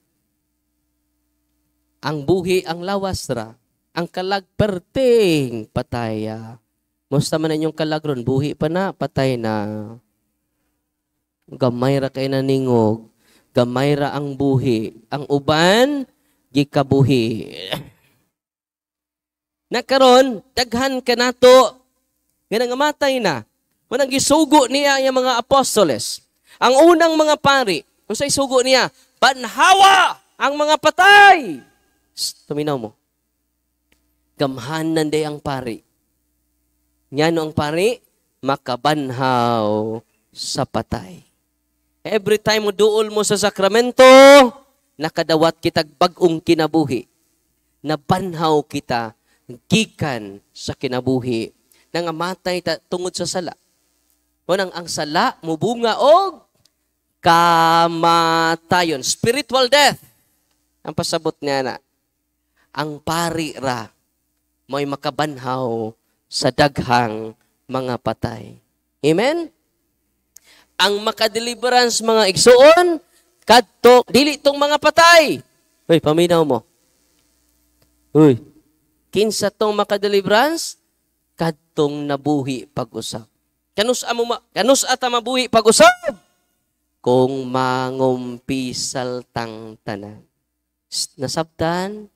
Ang buhi ang lawas ra, ang kalag perting pataya. Musta man inyong kalag ron, buhi pa na, patay na. Gamay ra kay naningog, gamay ra ang buhi. Ang uban, gikabuhi. Nakaron, daghan ka nato, nga nangamatay na. Manang gisugo niya yung mga apostoles. Ang unang mga pari, kung sa isugo niya, banhawa ang mga patay. Tuminaw mo. Gamhanan day ang pari. Nyano ang pari? Makabanhaw sa patay. Every time mo duol mo sa sakramento, nakadawat kitag bagong kinabuhi. Nabanhaw kita, gikan sa kinabuhi. Nangamatay tungod sa sala. Unang ang sala, mubunga og kamatayon. Spiritual death. Ang pasabot niya na. Ang pari ra, mo'y makabanhaw sa daghang mga patay. Amen? Ang makadeliverance mga igsoon, kadto, dili tong mga patay. Uy, paminaw mo. Uy, kinsa tong makadeliverance, kadtong nabuhi pag-usap. Kanus ata mabuhi pag-usap? Kung mangumpisal tang tanan. Nasabtan,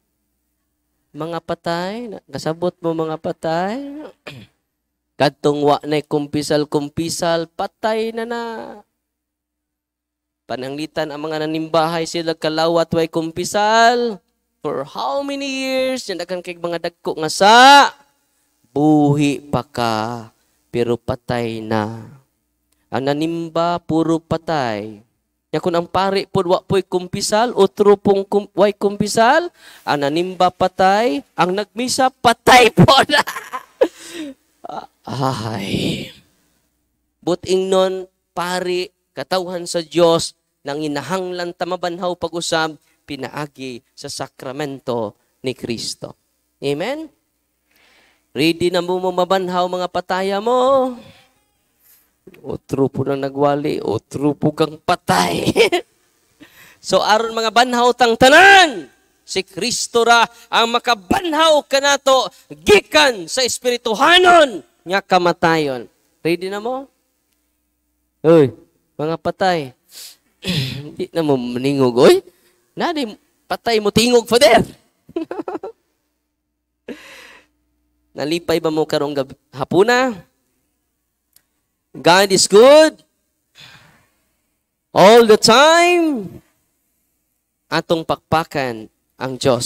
mga patay, kasabot mo mga patay, kadtong wa na kumpisal, patay na. Pananglitan ang mga nanimbahay sila kalawat way kumpisal. For how many years? Yan akan kay mga dagko nga sa buhi pa ka, pero patay na. Ang nanimba, puro patay. Ya kung ang pari po wa po'y kumpisal, otro pong way kumpisal, ang nanimba patay, ang nagmisa patay po na. Ay. Buting nun, pari, katawhan sa Diyos, nang inahanglan tamabanhaw pag-usab, pinaagi sa sakramento ni Kristo. Amen? Ready na mo mabanhaw mga pataya mo? Otro po na nagwali, otro po kang patay. So aron mga banhaw tang tanan, si Kristo ra ang makabanhaw kanato gikan sa espirituhanon nga kamatayon. Ready na mo? Uy, mga patay. Hindi na mo maningog, oy. Nadi patay mo tingog father. Nalipay ba mo karong hapuna? God is good all the time. Atong pakpakan ang Diyos.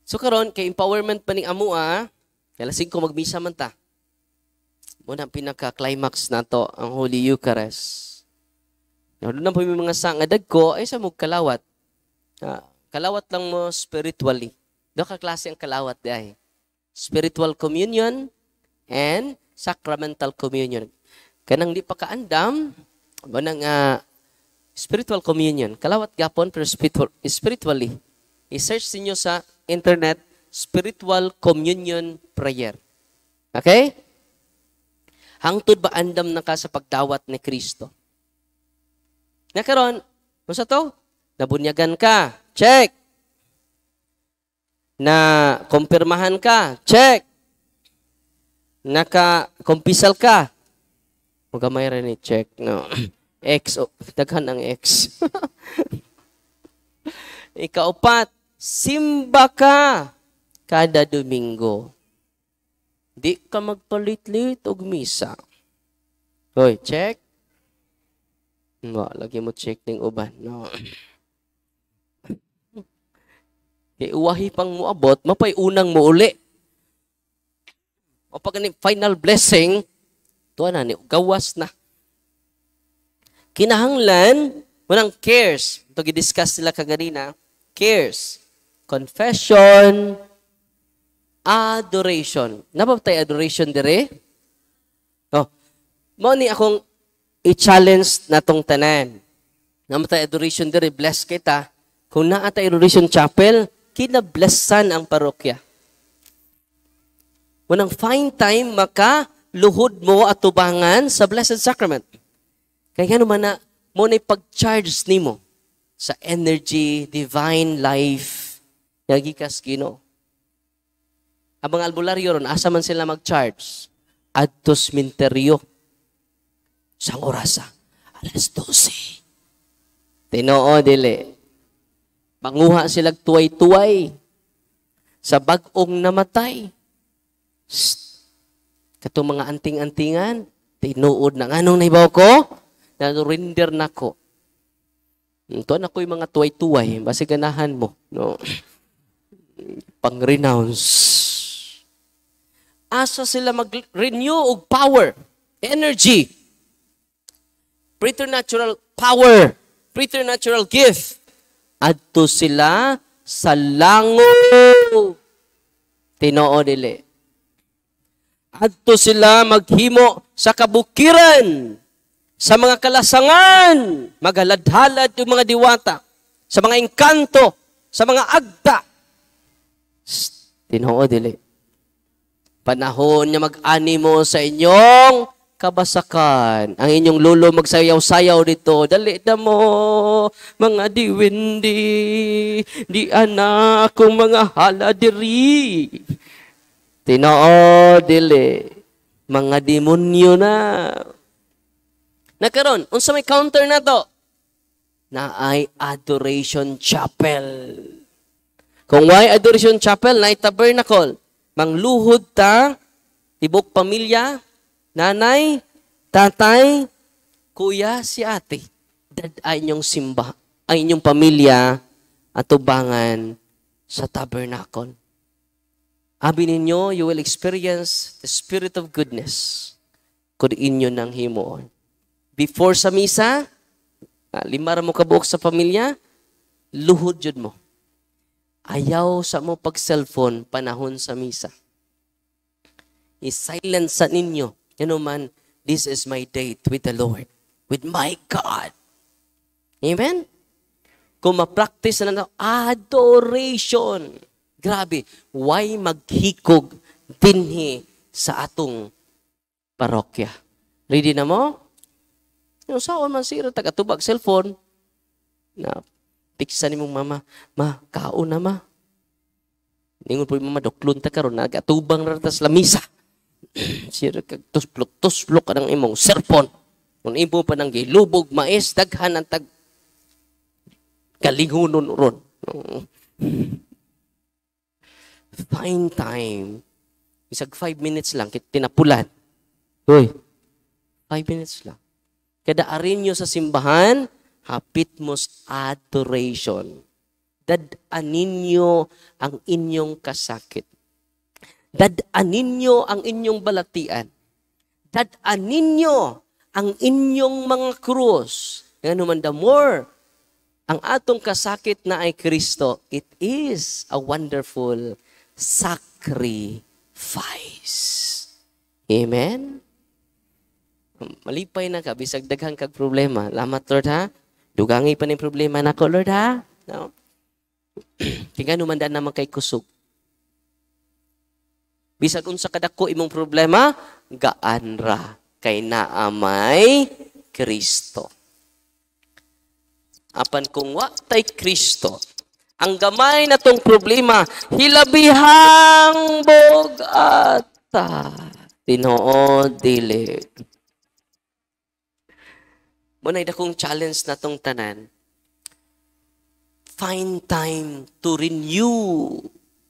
So karon kay empowerment pa ni amua, kaya 5 magmisa man ta. Muna ang pinaka-climax na to, ang Holy Eucharist. Doon na po yung mga sangadag ko, ay sa kalawat. Kalawat lang mo spiritually. Doon ka klase ang kalawat dahi. Spiritual communion and sacramental communion. Kanang di pa kaandam, banang spiritual communion. Kalawat gapon pero spiritually. I-search niyo sa internet, spiritual communion prayer. Okay? Hangtod ba andam na ka sa pagdawat ni Kristo? Nakaroon, kung sa to, nabunyagan ka, check. Na kumpirmahan ka, check. Naka-kumpisal ka. Huwag may rin i-check. No. X, daghan ang X. Ikaapat, simba ka kada Domingo. Di ka magpalit-lit og misa. Hoy, check. Lagi mo check ning uban. No. Kay uwahi pang moabot, mapay unang mo uli. O pag ni final blessing, tuwa na ni gawas na. Kinahanglan, walang cares. Ito gidiscuss sila kaganina. Cares. Confession. Adoration. Napapatay adoration dire? Oh. Mo ni akong i-challenge na tong tanan. Namatay adoration dire, bless kita. Kung naatay adoration chapel, kinablessan ang parokya. Wanang fine time makaluhod mo at tubangan sa Blessed Sacrament. Kaya nga naman na mo na pag-charge nimo sa energy, divine life, nagikas Ginoo. Abang albularyo ron, asa man sila mag-charge? Adto sementeryo. Sang orasa? 12:00. Tinoo dili. Panguha sila tuway-tuway sa bagong namatay. Katong mga anting-antingan, tinuod na anong nahibaw ko? Na-render na ko. Ito na ko yung mga tuway-tuway. Basi ganahan mo. No? Pang-renounce. Asa sila mag-renew og power, energy, preternatural power, preternatural gift. Adto sila sa lango. Tinoo dili. Adto sila maghimo sa kabukiran, sa mga kalasangan, maghaladhalad yung mga diwata, sa mga engkanto, sa mga agta. Tinoo dili. Panahon niya mag-animo sa inyong kabasakan. Ang inyong lolo magsayaw-sayaw dito. Dali na mo, mga diwindi. Di anak kong mga haladiri. Tinoo, dili. Mga demonyo na. Nakaroon, unsa may counter na to? Na ay adoration chapel. Kung why adoration chapel, na tabernacle. Mangluhod ta, tibok pamilya, nanay, tatay, kuya, si ate. Dad ay inyong simba, ay inyong pamilya at tubangan sa tabernacle. Abi ninyo, you will experience the spirit of goodness kung inyo nang himuon. Before sa misa, 5 mo kabuok sa pamilya, luhod jud mo. Ayaw sa mo pag-cellphone panahon sa misa. I-silence sa ninyo. Yan man, this is my date with the Lord, with my God. Amen? Kung ma-practice na adoration. Grabe, why maghikog dinhi sa atong parokya? Ready na mo? Yung saan man sira, tagatubag cellphone. Na, piksa ni mong mama, ma, kaon na ma. Ningon po yung mama, doklon ta karon nagatubang na tas lamisa. Sira kag tusplok ka ng imong cellphone. Kung imo pa nang gilubog, mais, daghan ang tag kalingunon ron. Fine time. Isag 5 minutes lang, tinapulan. Hoy, 5 minutes lang. Kada arin nyo sa simbahan, hapit mo sa adoration. Dadanin nyo ang inyong kasakit. Dadanin nyo ang inyong balatian. Dadanin nyo ang inyong mga krus. Nga naman, the more ang atong kasakit na ay Kristo, it is a wonderful sacrifice. Amen? Malipay na ka, bisag daghang kag problema. Lamat, Lord, ha? Dugangi pa ng problema na ko, Lord, ha? No? Kaya naman daan naman kay kusog. Bisag unsa kadako imong problema, gaan ra kay naamay Kristo. Apan kung wa tay Kristo, ang gamay na tong problema, hilabihang bogata. Tinoo dili. Munay dakong challenge na tong tanan. Find time to renew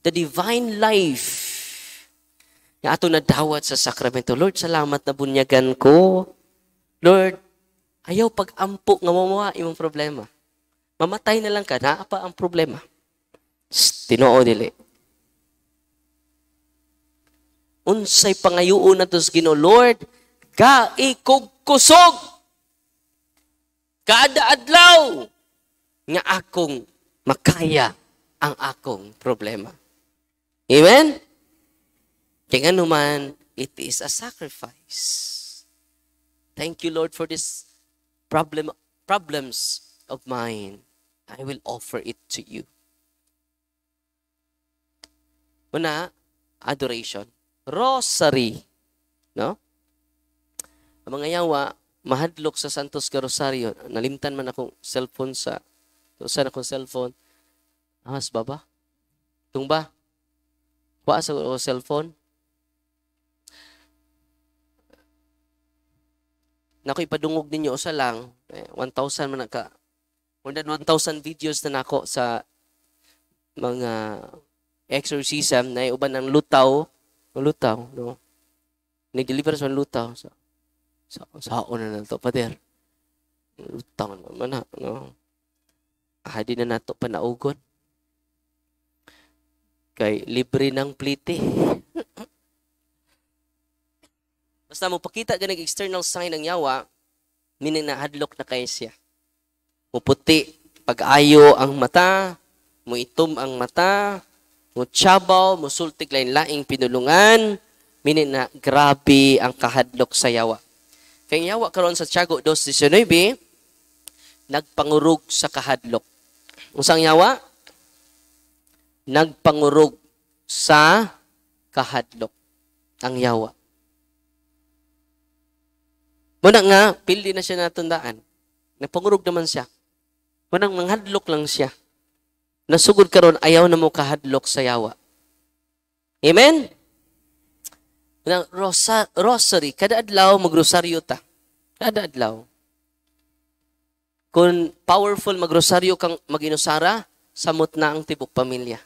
the divine life. Nga ato na dawat sa sakramento. Lord, salamat na bunyagan ko Lord, ayaw pag-ampo nga mamuha imong problema. Mamatay na lang ka, naa pa ang problema. Tinoo dili. Unsay pangayuon nato sa Ginoo, Lord, gaikog kusog. Kada adlaw nga akong makaya ang akong problema. Amen? Kaya naman, it is a sacrifice. Thank you, Lord, for this problems of mine. I will offer it to you. Una, adoration. Rosary. No? Ang mga yawa, mahadlok sa Santos Rosario. Nalimtan man akong cellphone sa cellphone. Ahas baba? Tung ba? Wa sa cellphone? Nako'y padungog ninyo usa lang. 1,000 man naka. More than 1,000 videos na nako sa mga exorcism na uban ng lutaw. No? Nag-deliver sa lutaw. Sao na to, Pader? Lutaw naman na. No? Ahadi na nato panaugon. Kay libre ng plite. Basta mo pakita ganang external sign ng yawa, meaning na hadlok na kayo siya. Muputi, pag-ayo ang mata, muitom ang mata, mutsabaw, musultik lain-laing pinulungan, meaning na grabe ang kahadlok sa yawa. Kaya yawa karon sa Tiago 2:19, nagpangurog sa kahadlok. Unsang yawa? Nagpangurog sa kahadlok ang yawa. Muna nga, pildi na siya natandaan. Nagpangurog naman siya. Munang manghadlok lang siya. Nasugod karon ayaw na mo kahadlok sa yawa. Amen? Munang rosary, kada adlaw magrosaryo ta. Kada adlaw. Kung powerful magrosaryo kang maginusara, samot na ang tibok pamilya.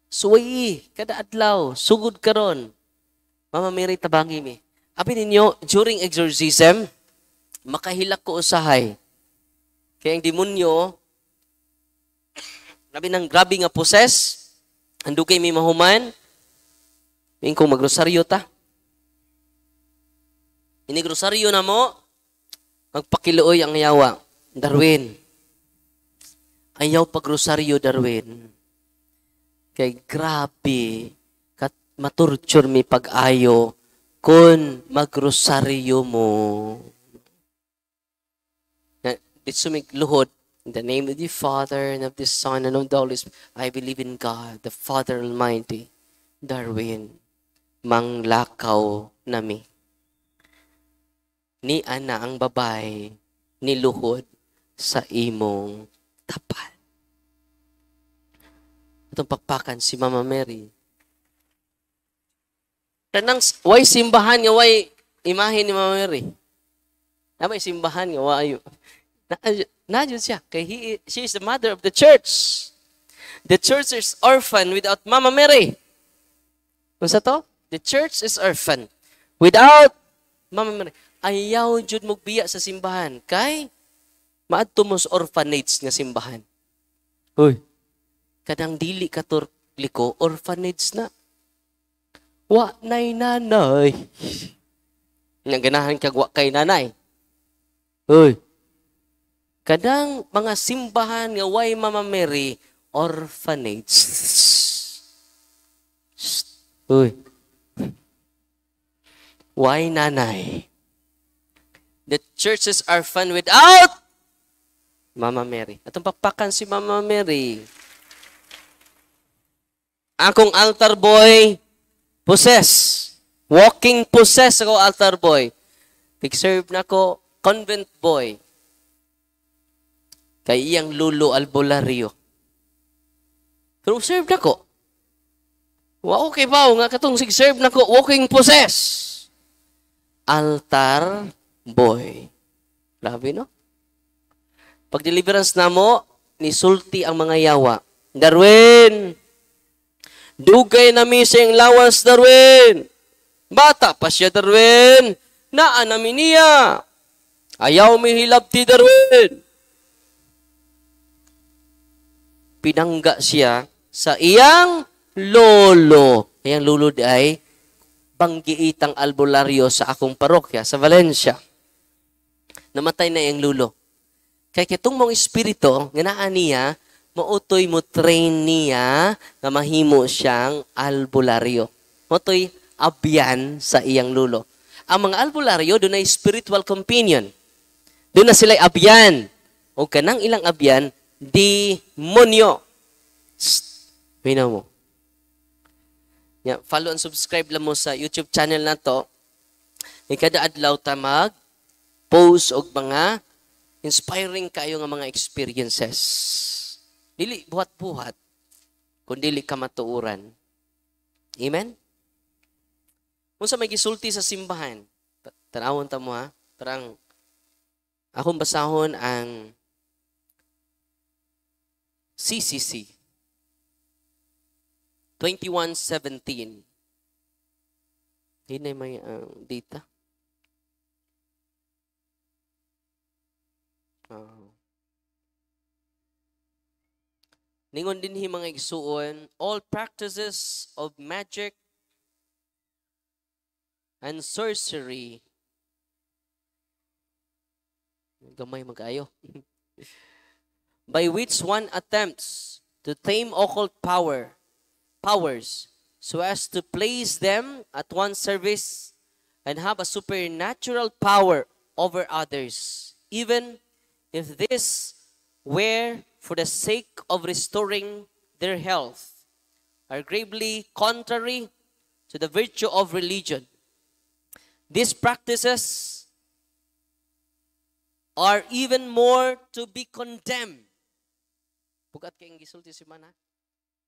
Suwayi, kada adlaw, sugod karon. Mama Mary tabangi mi. Abi ninyo, during exorcism, makahilak ko usahay. Kaya ang demonyo, labi ng grabe nga poses, andugay may mahuman, may kong magrosaryo ta. Inigrosaryo na mo, magpakiluoy ang yawa. Darwin, ayaw pagrosaryo, Darwin. Kay grabe, maturture mi pag-ayo, kung magrosaryo mo. Dito luhod, in the name of the Father, and of the Son, and of the Holy Spirit, I believe in God, the Father Almighty. Darwin, manglakaw nami. Ni ana ang babay, niluhod sa imong tapat. Itong pakpakan si Mama Mary. Kanang way simbahan nga way imahe ni Mama Mary. Na may simbahan nga way Nadyo siya. Kay she is the mother of the church. The church is orphan without Mama Mary. Kung sa to? The church is orphan without Mama Mary. Ayaw jud magbiya sa simbahan. Kay maadto mo sa orphanage nga simbahan. Hoy. Kadang dili ka liko, orphanage na. Wa nay nanay. Nga ganahan kag wa kay nanay. Hoy. Kadang mga simbahan nga way Mama Mary, orphanage. Uy. Why nanay? The churches are orphan without Mama Mary. Atong pakpakan si Mama Mary. Akong altar boy, possess. Walking possess ako altar boy. Pig-serve na ko, convent boy. Kay iyang lulo albularyo. Pero serve na ko. Wa okay ba? Nga katong sig-serve na ko, walking possess. Altar boy. Grabe, no? Pag deliverance na mo, nisulti ang mga yawa. Darwin! Dugay na mi siyang lawas, Darwin! Bata pa siya, Darwin! naa namin niya. Ayaw mihilab ti Darwin. Pinangga siya sa iyang lolo. Iyang lolo di ay banggiitang albularyo sa akong parokya sa Valencia. Namatay na iyang lolo. Kaya kitong mong espiritu, nga naa niya, mautoy mo train niya na mahimo siyang albularyo. Mautoy abyan sa iyang lolo. Ang mga albularyo, doon ay spiritual companion. Doon na sila'y abyan. O kanang ilang abyan, demonyo. Minaw mo. Yeah, follow and subscribe lang mo sa YouTube channel na to. Kada adlaw ta mag-post og mga inspiring kayo nga mga experiences. Dili buhat-buhat, kung dili ka matuuran. Amen? Kung sa may gisulti sa simbahan, tanawon ta mo ha, parang akong basahon ang CCC 21:17. Hindi na may data. Ningon din mga igsuon, all practices of magic and sorcery. Gamay mag-ayo. By which one attempts to tame occult powers, so as to place them at one's service and have a supernatural power over others, even if this were for the sake of restoring their health, are gravely contrary to the virtue of religion. These practices are even more to be condemned. Bukat kayong gisulti si Mana.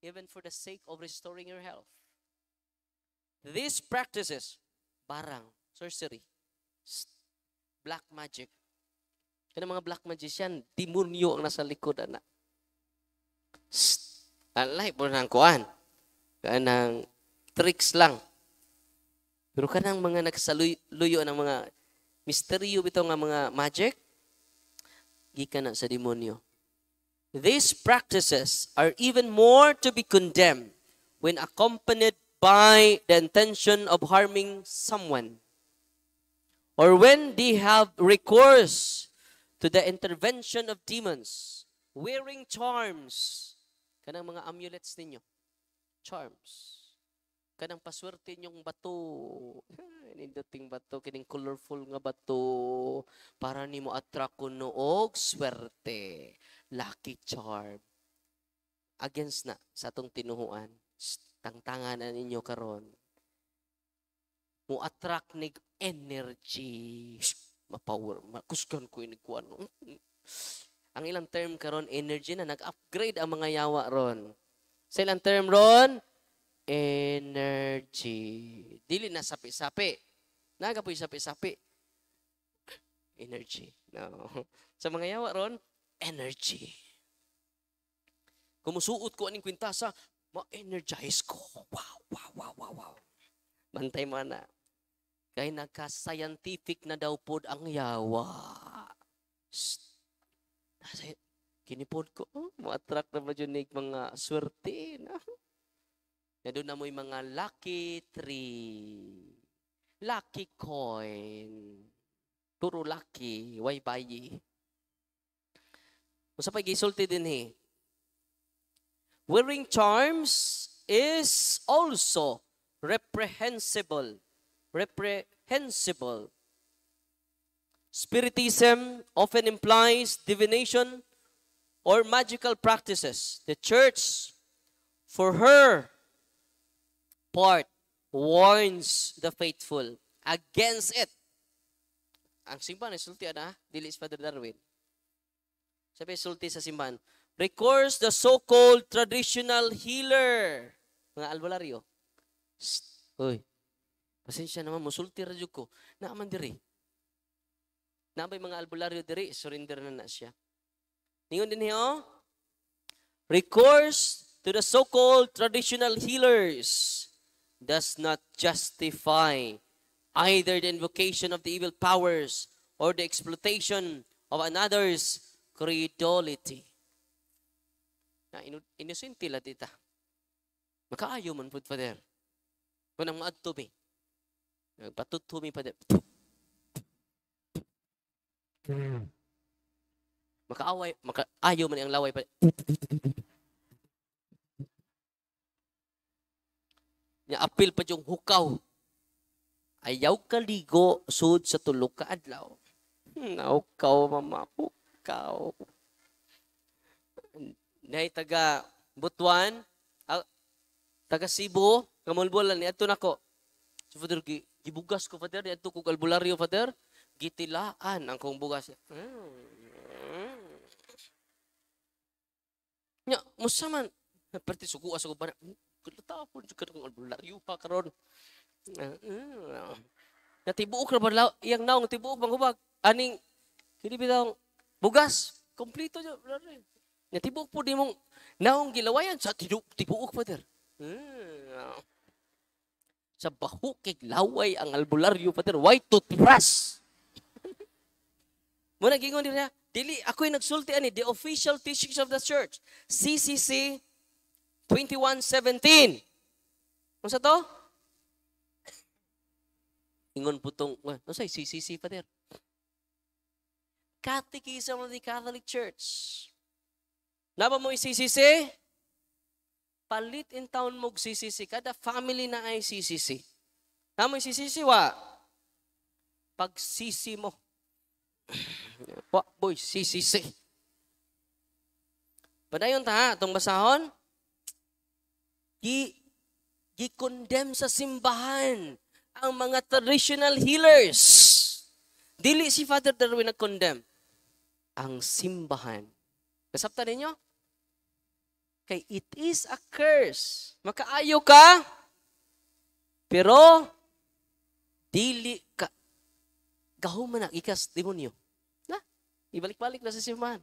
Even for the sake of restoring your health. These practices, barang, sorcery, black magic. Kaya mga black magician, demonyo ang nasa likod, anak. Alay po ng kuhan. Kanang tricks lang. Pero kanang mga nagsaluyo ng mga misteryo bitaw nga mga magic, gikan na sa demonyo. These practices are even more to be condemned when accompanied by the intention of harming someone, or when they have recourse to the intervention of demons, wearing charms. Kanang mga amulets ninyo. Charms. Kanang paswerte nyong bato. Ninduting bato, kining colorful nga bato, para nimo attract kuno og swerte. Lucky charm. Against na sa atong tinuhuan. Tangtanganan ninyo karon. Mo attract nig energy. Mapower. Makuskan ko inikuan. Ang ilang term karon energy na nag-upgrade ang mga yawa ron. Sa ilang term ron, energy. Dili na sapi-sapi. Nagapoy sapi-sapi. Energy. No. Sa mga yawa ron, energy. Kumusuot ko aning kwintasa, ma-energize ko. Wow. Bantay mo na. Kaya nagka-scientific na daw pod ang yawa. Kinipod ko, ma-attract na ba dyan mga swerte na. Doon na mo yung mga lucky tree, lucky coin, puro lucky, why bayi. Kung sa pag-isulti din wearing charms is also reprehensible. Spiritism often implies divination or magical practices. The church, for her part, warns the faithful against it. Ang simbahan, sulti na, dilis Father Darwin. Sabi, sulti sa simbahan, recourse the so-called traditional healer. Mga albularyo. Uy, pasensya naman, musulti radyo ko. Naaman diri. Naabay mga albularyo diri, surrender na siya. Ningon din niyo, recourse to the so-called traditional healers does not justify either the invocation of the evil powers or the exploitation of another's credulity. Na inusinti la tita. Makaayo man pud Father. Kung ang maadto mi. Nagpatuto mi Father. Makaayo man ang laway Father. Nya apil pa yung hukaw. Ayaw kaligo sud sa tulog ka adlaw. Naukaw mama, hukaw. Nay taga Butuan, taga Cebu, kamulbulan ni adto nako. So Father, gibugas ko Father, ni adto ko albularyo Father, gitilaan ang kong bugas. Nya, musaman perti suku asa ko ba. Katapon jud kang albularyo pa karon. Natibuok ra ba iyang naong tibuok bang hubag. Aning kini bitaw bugas, kompleto jud. Natibok po di mong naong gilawayan sa tibuok, Father. Sa bahukig laway ang albularyo, Father. Why toothbrush? Muna gingon nila, dili, ako'y nagsulti ani, the official teachings of the church. CCC 21:17. Ano sa to? Ingon po itong, ano sa CCC, Father? Catechism of the Catholic Church. Naba mo CCC? Palit in town mo CCC. Kada family na ay CCC. Namo CCC wa? Pagsisi mo. Wa boy CCC. Padayon ta atong basahon. Gi-condemn sa simbahan ang mga traditional healers. Dili si Father Darwin nag-condemn. Ang simbahan. Kasabta ninyo? Kay it is a curse. Makaayo ka, pero dili ka. Gahuman na ikas demonyo. Na, ibalik-balik na sa simbahan.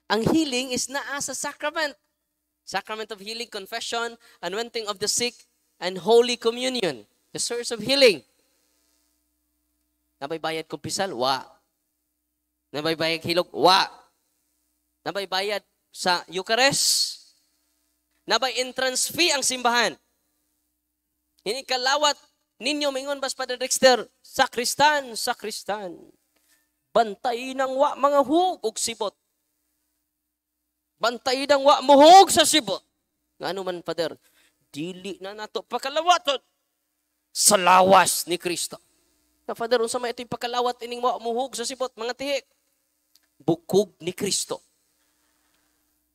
Ang healing is naa sa sacrament. Sacrament of healing, confession, anointing of the sick, and Holy Communion. The source of healing. Nabay bayad kumpisal? Wa. Nabay bayad hilog? Wa. Nabay bayad sa Eucharist? Nabay entrance fee ang simbahan. Ini kalawat ninyo, mingon bas Padre Dexter, sakristan, sakristan. Bantay ng wa mga hug og sibot. Bantay ng wa muhog sa sibot. Ngano man, Father? Dili na nato pakalawaton sa lawas ni Kristo. Na Father, unsa may ito'y pakalawat ining wa muhog sa sibot, mga tihik. Bukog ni Kristo.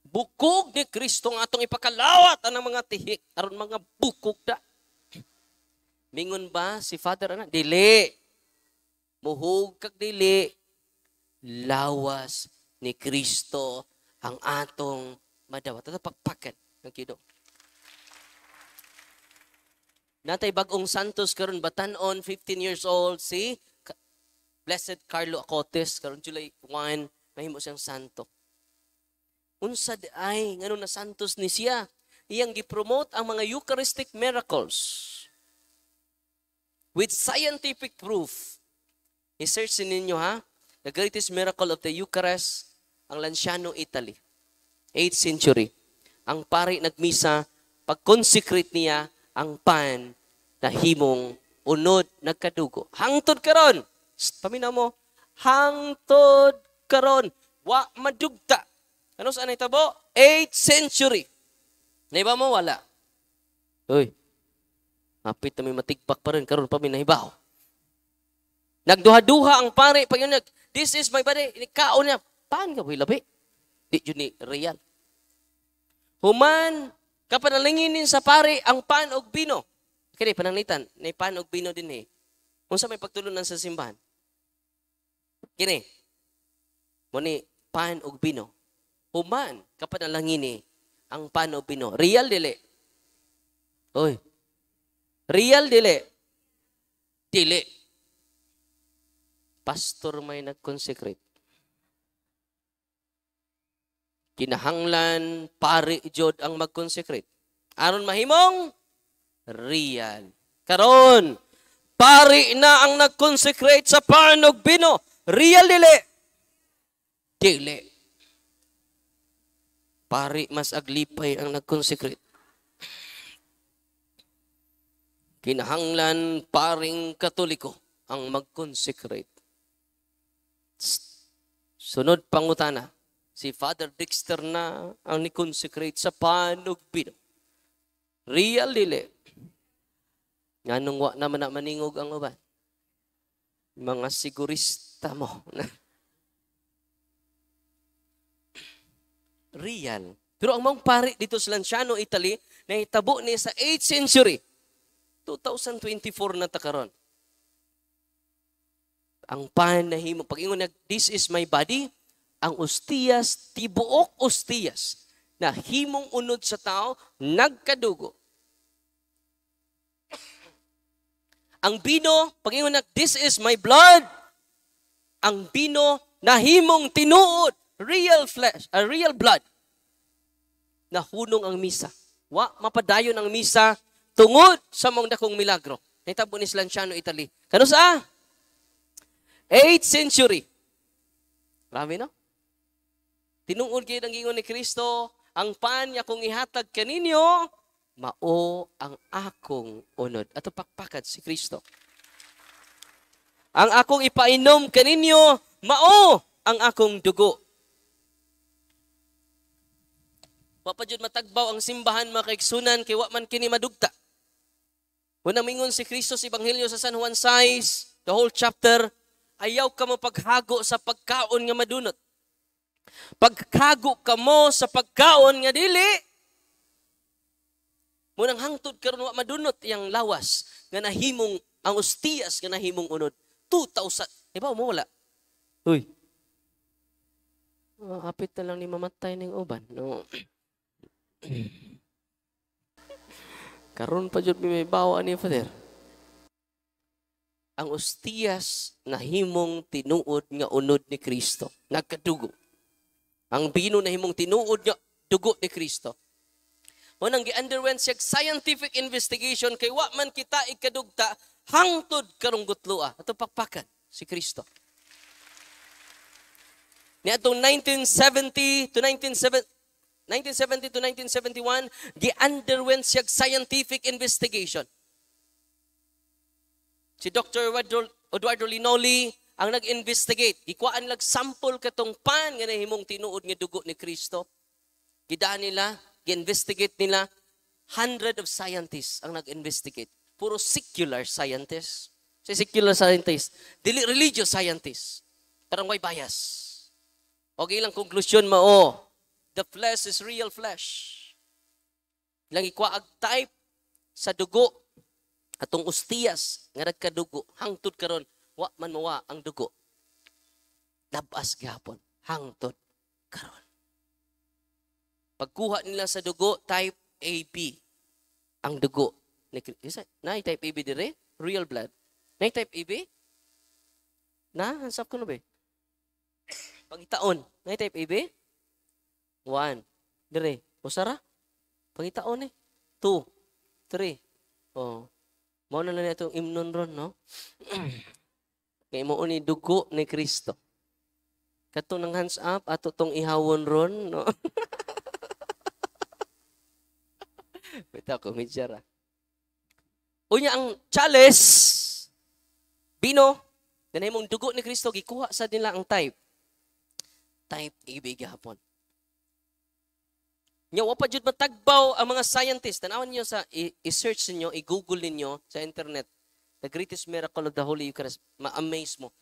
Bukog ni Kristo ang atong ipakalawat ang mga tihik aron mga bukog da. Mingon ba si Father ana? Dili. Muhog kag dili. Lawas ni Kristo ang atong madawat. Ito pagpakat ng kido. Natay bagong Santos karon batanon, 15 years old, si Blessed Carlo Acotes, karon July 1, mahimo siyang santo. Unsa ay ngano na santos ni siya? Iyang gipromote ang mga Eucharistic miracles with scientific proof. I-search ninyo ha, the greatest miracle of the Eucharist, ang Lanciano, Italy. 8th century. Ang pari nagmisa, pag-consecrate niya ang pan na himong unod nagkadugo. Hangtod karon. Paminaw mo, hangtod karon. Wa madugta. Ano saan ay tabo? 8th century. Naiba mo? Wala. Uy, mapit na may matigpak pa rin. Karon pa may nahibaw. Nagduha-duha ang pari. Pag yun, this is my body. Kaon niya. Paan ka? Uy, labi. Di yun ni real. Human, kapanalinginin sa pari ang pan og bino. Kaya pananglitan, na pan og bino din eh. Kung sa may pagtulunan sa simbahan. Kini, muni pan og bino. Human, kapanalangini ang pan og bino. Real dili. Oy. Real dili. Dili. Pastor may nag-consecrate. Kinahanglan, pari jod ang mag-consecrate. Aron mahimong real. Karon, pari na ang nag-consecrate sa panog bino. Real dili. Dili. Pari mas aglipay ang nag-consecrate. Kinahanglan paring Katoliko ang mag-consecrate. Sunod pangutana, si Father Dexter na ang ni-consecrate sa panog bino. Real dili. Nganong wa naman na maningog ang uban. Mga sigurista mo. Real. Pero ang mga pari dito sa Lanciano, Italy, na hitabo ni sa 8th century. 2024 na takaron. Ang panahimo, pag ingon this is my body, ang ostiyas, tibuok ostiyas, na himong unod sa tao, nagkadugo. Ang bino, pag ingon this is my blood, ang bino na himong tinuod, real flesh, real blood, na hunong ang misa. Wa mapadayon ang misa tungod sa mga dakong milagro. Nahitabo ni Lanciano, Italy. Kano sa 8th century. Grabe, no? Tinuod kayo ng ingon ni Kristo, ang panya kung ihatag kaninyo, mao ang akong unod. Ato pakpakad si Kristo. Ang akong ipainom kaninyo, mao ang akong dugo. Wa pa jud matagbaw ang simbahan mga kaigsunan kay wa man kini madugta. Una mingon si Kristo sa Ebanghelyo sa San Juan 6, the whole chapter, ayaw ka mo paghago sa pagkaon nga madunot. Paghago ka mo sa pagkaon nga dili, munang hangtod karon wa madunot yang lawas nga nahimong ang ostiyas nga nahimong unod. 2,000. Di ba mo wala? Uy. Apit na lang ni mamatay ning uban. No. Karon pa jud may bawa ni Father. Ang ostiyas na himong tinuod nga unod ni Kristo, nagkadugo. Ang bino na himong tinuod nga dugo ni Kristo. Munang gi-underwent siya scientific investigation kay wa man kita ikadugta hangtod karong gutlua. Ato pakpakan si Kristo. Niadtong 1970 to 1971, gi-underwent siya scientific investigation. Si Dr. Eduardo Linoli ang nag-investigate. Gikuan lag sample katong pan nga nahimong tinuod nga dugo ni Kristo. Gidaan nila, gi-investigate nila, 100 of scientists ang nag-investigate. Puro secular scientists. Si secular scientists, dili religious scientists. Parang may bias. O ilang konklusyon mao, the flesh is real flesh. Ilang ikwaag type sa dugo atong ostiyas nga nagkadugo hangtod karon wa man mawa ang dugo. Labas gihapon hangtod karon. Pagkuha nila sa dugo type AB ang dugo ni na type AB dire real blood. Na type AB? Na hansap ko no ba? Pangitaon, na type AB? 1. Dire. Usara? Pangitaon 2, 3. Oh. Mao na lang itong imnon ron, no? Kay mo ni dugo ni Kristo. Kato ng hands up, ato tong ihawon ron, no? Bitaw ko, midyara. Unya ang chalice, bino, na mong dugo ni Kristo, gikuha sa nila ang type. Type AB gahapon. Nya wa pa jud matagbaw ang mga scientists. Tanawan niyo sa i-search niyo, i-google niyo sa internet. The greatest miracle of the Holy Eucharist. Ma-amaze mo.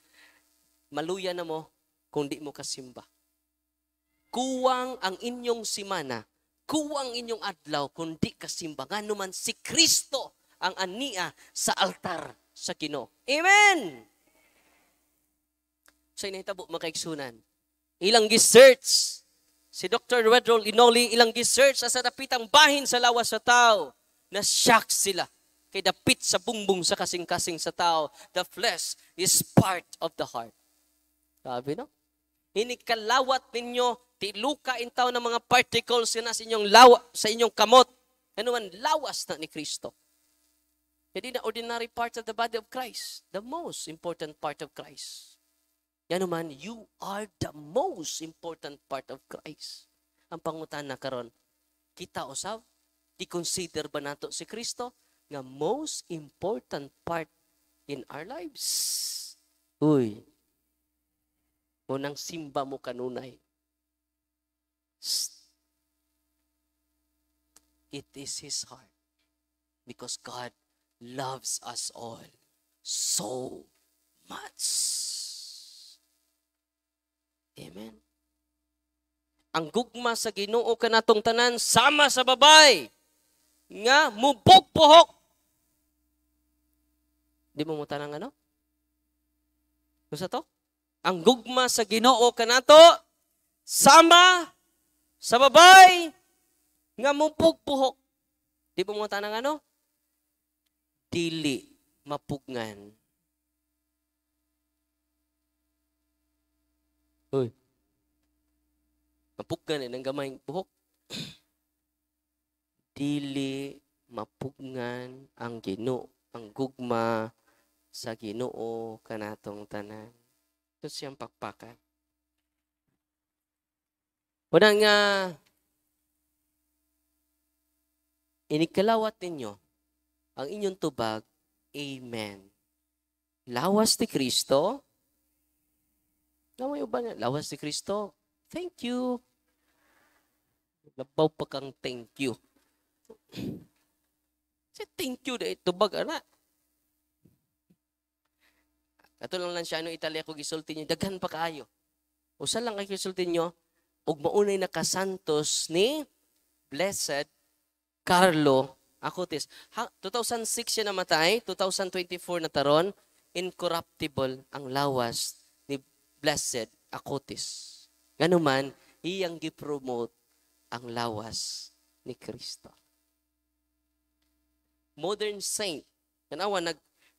Maluya na mo kung di mo kasimba. Kuwang ang inyong simana, kuwang inyong adlaw kung di kasimba. Ngano man si Kristo ang ania sa altar sa Ginoo. Amen. Sa inahitabo makaigsunan. Ilang gi-search si Dr. Eduardo Linoli, ilang gi-search sa dapitang bahin sa lawas sa tao, na shock sila. Kay dapit sa bungbong sa kasing-kasing sa tao, the flesh is part of the heart. Sabi, no? Inikalawat ninyo, tiluka intaw ng mga particles na sa inyong sa inyong kamot. Ano man, lawas na ni Kristo. Hindi na ordinary part of the body of Christ. The most important part of Christ. Yan naman, you are the most important part of Christ. Ang pangutana karon, kita usab, i-consider ba nato si Kristo nga most important part in our lives? Uy, munang simba mo kanunay. It is His heart. Because God loves us all so much. Amen. Ang gugma sa Ginoo kanatong tanan sama sa babay nga mubog-puhok. Di mo tanang ano? Gusto to? Ang gugma sa Ginoo kanato sama sa babay nga mubog-puhok. Di mo tanang ano? Dili mapugngan. Uy. Mapugnan ng gamayng buhok. Dili mapugnan ang Ginoo, ang gugma sa Ginoo kanatong tanan. Ito siyang pakpakan. Wala nga inikalawat ninyo ang inyong tubag, Amen. Lawas ni Kristo. Namay uban na, lawas ni Kristo. Thank you. Labaw pa kang thank you. Kasi thank you dahil tubag, anak. Kato lang siya, Italia ko gisulti niyo, daghan pa kaayo. Usa lang kayo gisulti niyo, ug maunay nakasantos ni Blessed Carlo Acutis. 2006 siya namatay, 2024 na taron, incorruptible ang lawas ni Blessed Acutis. Ganuman, iyang gipromote ang lawas ni Kristo. Modern saint, kanawa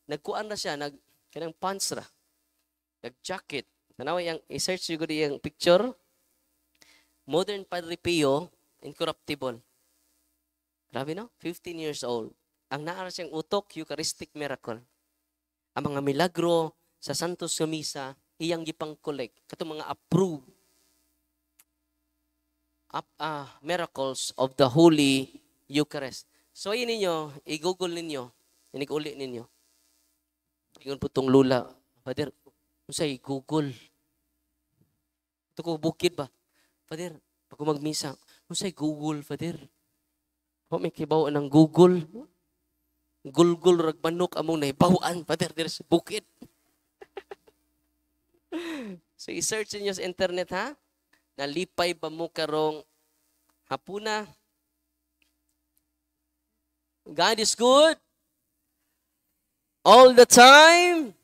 nagkuan na siya, kanang pants ra, nag-jacket. Kanawa yang i-search siguro yung picture. Modern Padre Pio, incorruptible. Grabe no? 15 years old. Ang naara siyang utok, Eucharistic miracle. Ang mga milagro sa Santos nga Misa, iyang gipang-collect. Katong mga approved miracles of the Holy Eucharist. So, yun ninyo, i-google ninyo, inig-uli ninyo. Ingon po itong lula. Father, usay, google. Ito ko, bukid ba? Father, pag magmisa, usay, google, Father. O, may kibaw ng google. Gulgul, ragmanok, among naibawaan, Father, there sa bukid. So, i-search niyo sa internet, ha? Nalipay ba mo karong hapuna? God is good. All the time.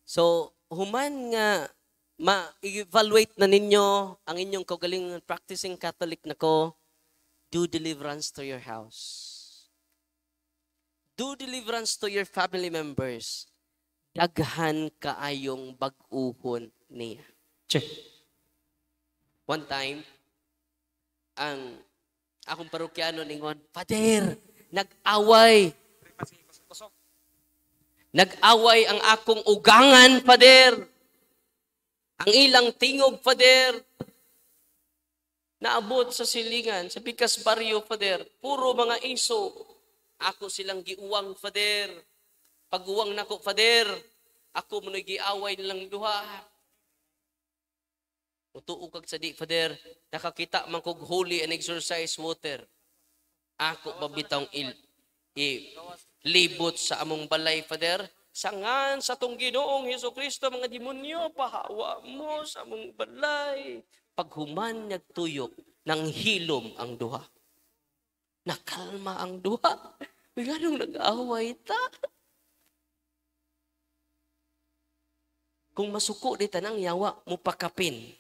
So, human nga, ma-evaluate na ninyo ang inyong kagalingan practicing Catholic na ko, do deliverance to your house. Do deliverance to your family members. Daghan kaayong bag-uhon niya. Check. One time, ang akong parokyano ningon, Father, nag-away. Nag-away ang akong ugangan, Father. Ang ilang tingog, Father. Naabot sa silingan, sa Pikas Barrio, Father. Puro mga iso. Ako silang giuwang, Father. Pag-uwang nako, Father. Ako mo nag-iaway nilang duha. Utuo kag sa di, Father, nakakita man kog holy and exorcise water. Ako babitang libot sa among balay, Father. Sangan sa tong Ginoong Hesukristo, mga demonyo, pahawa mo sa among balay. Paghuman nagtuyok, nang hilom ang duha. Nakalma ang duha. Ganong nag-away ta. Kung masuko di tanang yawa, mupakapin.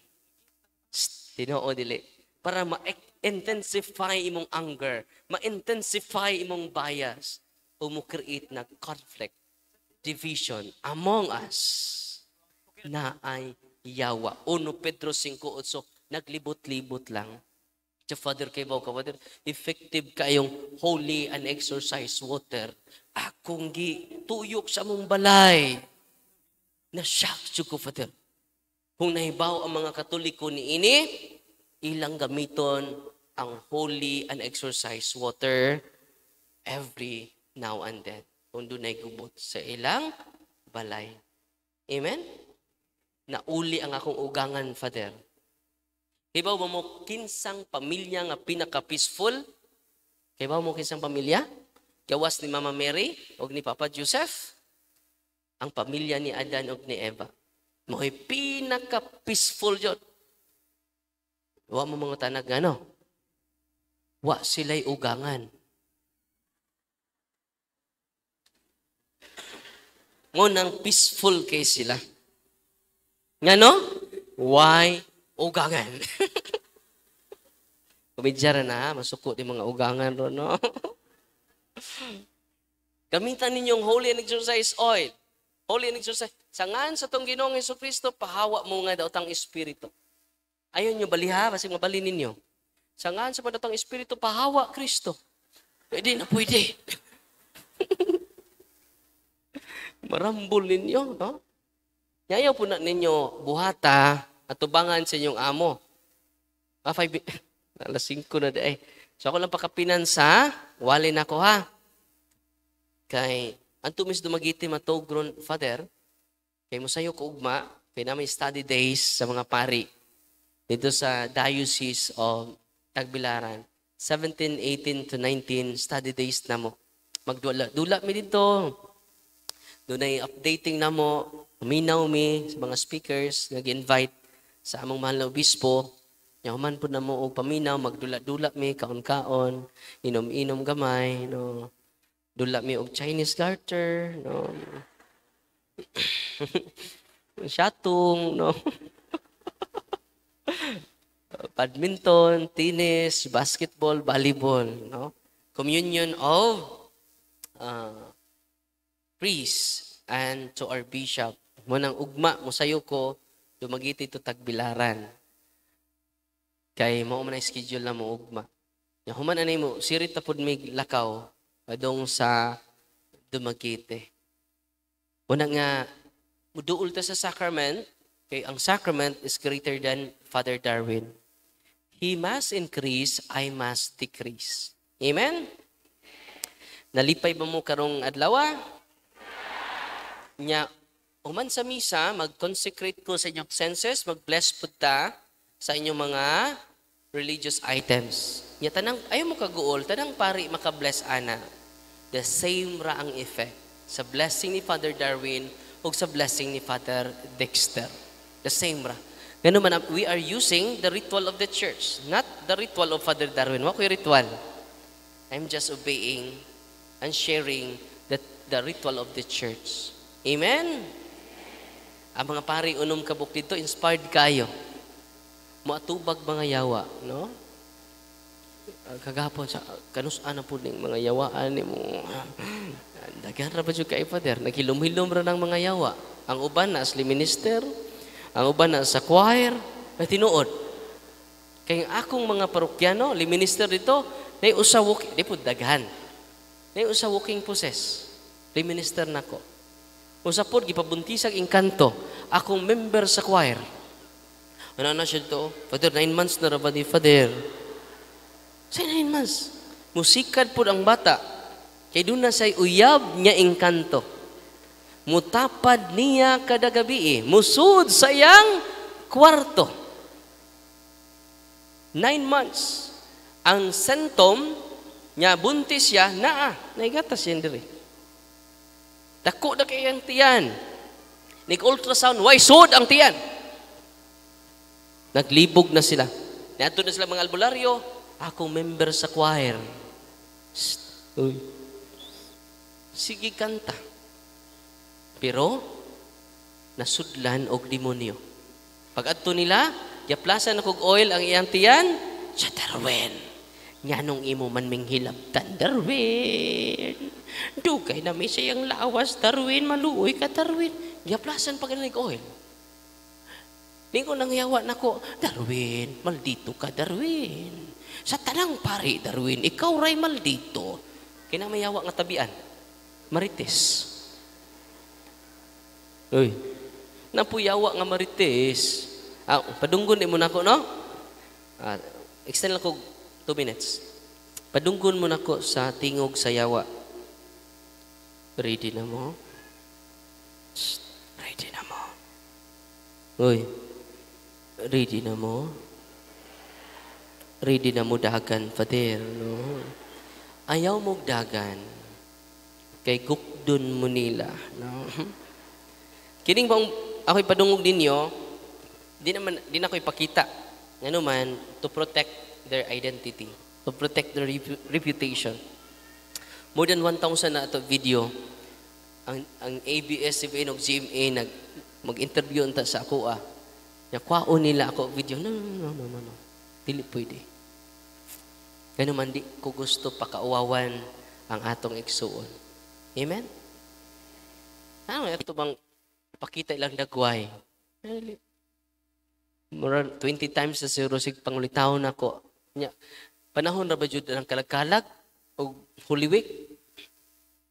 Tinoo dili. Para ma-intensify imong anger, ma-intensify imong bias, o mo-create na conflict, division among us na ay yawa. 1 Pedro 5:8, naglibot-libot lang. Father, kay Father, effective kayong holy and exorcise water Akong gituyok sa mong balay. Na-shock ko, Father. Kung nahibaw ang mga Katoliko ni ini, ilang gamiton ang holy and exorcised water every now and then. Kung doon ay gubot sa ilang balay. Amen? Nauli ang akong ugangan, Father. Hibaw ba mo kinsang pamilya nga pinaka-peaceful? Hibaw mo kinsang pamilya? Gawas ni Mama Mary o ni Papa Joseph? Ang pamilya ni Adan o ni Eva. Mo'y pinaka-peaceful yun. Wa mo mga tanag ano? Wa sila'y ugangan. Ngunang peaceful kay sila. Nga no? Why ugangan? Kumidyara na, masuko di mga ugangan ro, no? Gamitan ninyong holy and exorcise oil. Holy and exorcise. Sangan sa tong Ginoong Jesucristo, pahawa mo nga daw tang Espiritu. Ayon nyo baliha, basig mabali ninyo. Sangan sa padatang Espiritu, pahawa Kristo. Pwede na pwede. Marambol ninyo, no? Yayaw po na ninyo buhata at tubangan sa inyong amo. Alas 5 na day. So ako lang pakapinan sa walin ako ha. Kay antumis dumagiti matogron, Father, kay musayo ko ugma, kay namin study days sa mga pari dito sa Diocese of Tagbilaran. 17, 18 to 19 study days na mo. Magdula mi dito. Doon ay updating na mo, uminaw mi sa mga speakers, nag-invite sa among mahal na obispo. Yaman po na mo og paminaw, magdula-dula mi, kaon-kaon, inom-inom gamay, no. Dula mi og Chinese garter, no. Shatong, no. Badminton, tennis, basketball, volleyball, no. Communion of priest and to our bishop. Munang ugma, musayo ko, dumagiti to Tagbilaran. Kay mo man schedule na mo ugma. Human anay mo, sirit na pud mig lakaw, adong sa dumagiti. Una nga, muduol ta sa sacrament, kay ang sacrament is greater than Father Darwin. He must increase, I must decrease. Amen? Nalipay ba mo karong adlaw? Nya, uman sa misa, mag-consecrate ko sa inyong senses, mag-bless po ta sa inyong mga religious items. Nya, tanang, ayaw mo kaguol, tanang pari maka-bless ana. The same ra ang effect sa blessing ni Father Darwin o sa blessing ni Father Dexter. The same ra. Ganun man, we are using the ritual of the church, not the ritual of Father Darwin. Wa ko'y ritual. I'm just obeying and sharing the ritual of the church. Amen? Ang mga pari unom kabuk dito, inspired kayo. Maatubag mga yawa, no? Kagapon sa kanus-an na po ng mga yawaan ni mo. Daghan ra ba kay Father? Naghilom-hilom ra ng mga yawa. Ang uban na asli minister, ang uban na sa choir, ay tinuod. Kaya akong mga parokyano, liminister dito, nay usawok, di po daghan. Nay usawuking poses. Liminister nako. Usapod, gipabuntisag inkanto. Akong member sa choir. Ano na siya to? Father, 9 months na ra ba ni Father? Say 9 months. Musikad po ang bata. Kaya doon na say uyab niya inkanto. Mutapad niya kada gabi. Musud sa iyang kwarto. 9 months. Ang sentom niya buntis siya, naigatas yan diri. Dako na kayo ang tiyan. Nag-ultrasound, why sod ang tiyan? Naglibog na sila. Nato na sila mga albularyo, akong member sa choir. Uy. Sige kanta. Pero, nasudlan og demonyo. Pag adto nila, yaplasan na kog oil ang iyang tiyan, sa Darwin. Nyanong imo man minghilabtan, Darwin. Dugay na may siyang lawas, Darwin, maluoy ka, Darwin. Yaplasan pag oil. Di ko nang yawa na ko, Darwin, maldito ka, Darwin. Sa tanang pari, Darwin, ikaw ray maldito. Kinamayawa nga tabian. marites. Uy, napuyawa nga marites. Padunggon mo na ko, no? Extend lang ko 2 minutes. Padunggon mo na ko sa tingog sa yawa. Ready na mo? Ready na mo? Uy, ready na mo? Ready na mo dagan, Father, no? Ayaw mo dagan. Kay gukdon mo nila, no? Kining bang ako'y padungog ninyo, di na ko ipakita. Ano man, to protect their identity, to protect their reputation. More than 1,000 na ito video. Ang ABS-CBN o GMA mag-interview unta sa ako Nakwaon nila ako video. No. Dili pwede. Ganun man di ko gusto pakauwawan ang atong igsuon. Amen? Ano ito bang pakita ilang dagway? 20 times na siguro sig pangulitahon ako. Panahon na ba jud ang kalagkalag o Holy Week?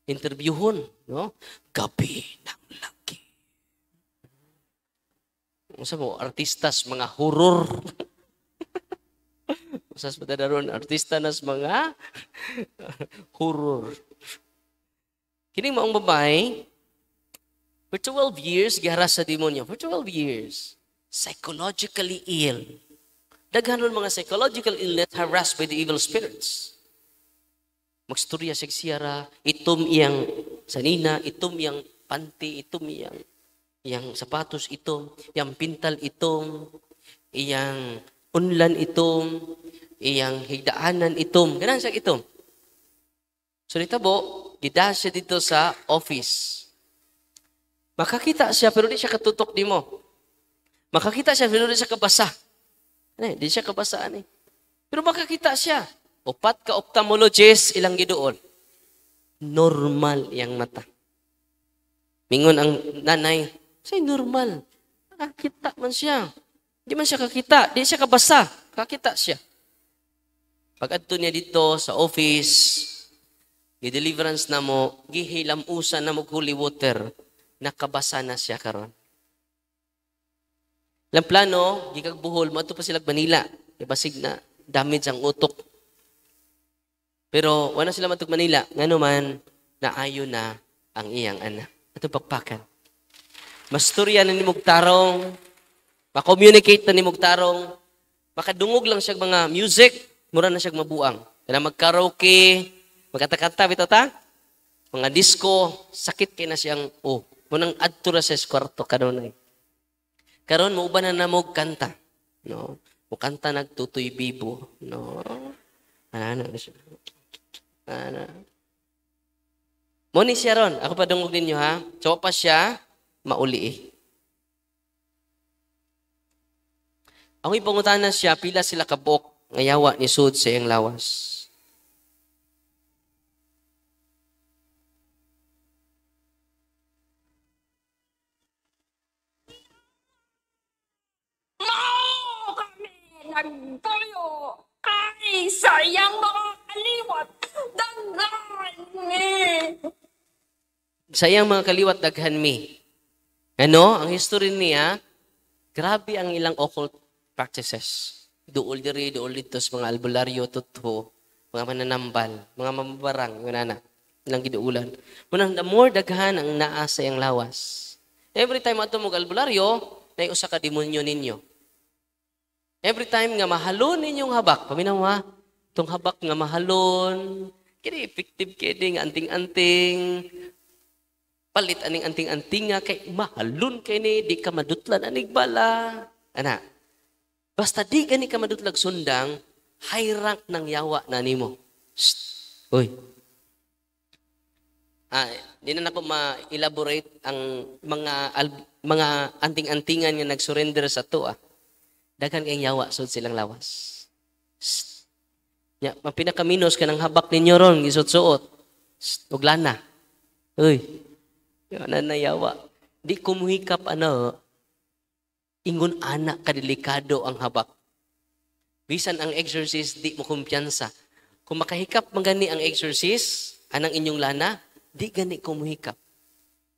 Interviewon, no? Gabi ng laki. Unsa mo artistas mga horror. Usas patadaron artista nas mga horror. Kining maong babae for 12 years giharas sa demonyo. For 12 years. Psychologically ill. Daghanon mga psychological illness harassed by the evil spirits. Magstorya siya siyara, itom iyang sanina, itom iyang panty, itom iyang sapatos itom, iyang pintal itom, iyang unlan itom, iyang higdaanan itom. Ganan siya itom. So nitabo, gida siya dito sa office. Makakita siya pero di siya katutok di mo. Makakita siya pero di siya kabasa. Di siya kabasa ani. Pero makakita siya. Upat ka ophthalmologist ilang giduol. Normal iyang mata. Mingon ang nanay, say normal. Nakakita man siya. Di man siya kakita, di siya kabasa. Kakita siya. Pag-adto niya dito sa office, gi-deliverance na mo, gihilamusan na mo holy water, nakabasa na siya karon. Lang plano, gikagbuhol, mato pa sila Manila. Ibasig na, damage ang utok. Pero wala sila matug Manila. Ngano man, naayo na ang iyang anak. Ito pakpakan. Masturya na ni Mugtarong, ma-communicate na ni Mugtarong, makadungog lang siya mga music, mura na siya mabuang. Kaya mag-karaoke, magkatakanta, bito ta? Mga disco, sakit kaya na siyang, munang adto na siya sa kwarto kanunay. Karon mo uban na mo kanta. No? O kanta nagtutoy bibo. No? Ano siya? Moni siya ron. Ako pa dungog ninyo ha. So pa siya, mauli Ang ipangutan siya, pila sila kabok, ngayawa ni Sud sa iyang lawas. Nagtuyo ay sayang mga kaliwat daghan mi. Sayang mga kaliwat daghan mi. Ano? Ang history niya, grabe ang ilang occult practices. Duol diri, duol dito sa mga albularyo, tutho, mga mananambal, mga mamabarang, mga nana, ilang giduulan. Munang the more daghan ang naa sa iyang lawas. Every time ato mo albularyo, na usa ka demonyo ninyo. Every time nga mahalon ninyong habak, paminaw ha, itong habak nga mahalon, kaya effective kaya nga anting-anting, palit aning anting-anting nga, kay mahalon kaya ni, di ka madutlan aning bala. Ana, basta di ka ni ka madutlag sundang, high rank ng yawa na nimo. Uy. Di na ako ma-elaborate ang mga anting-antingan nga nag-surrender sa to Daghan kayong yawa sud silang lawas. Ya, mapinakaminos ka ng habak ninyo ron, gisut-suot. Ug lana. Uy. Yan na yawa. Di kumuhikap ingon anak kadelikado ang habak. Bisan ang exorcist di mo kumpiyansa. Kung makahikap man gani ang exorcist, anang inyong lana, di gani ko muhikap.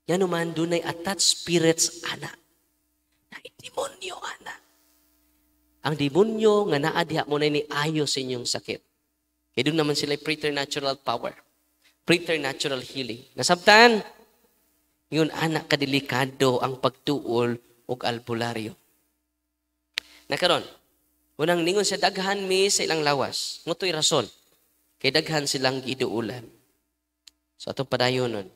Yan naman, dunay attached spirits, ana. Na demonyo, ana. Ang demonyo nga naa diha mo na ni ayo sa inyong sakit. Kaya doon naman sila preternatural power. Preternatural healing. Nasabtan, yun anak kadelikado ang pagtuol o albularyo. Nakaron, unang ningon sa daghan mi sa ilang lawas. Ngutoy rason. Kay daghan silang giduulan. So atong padayonon.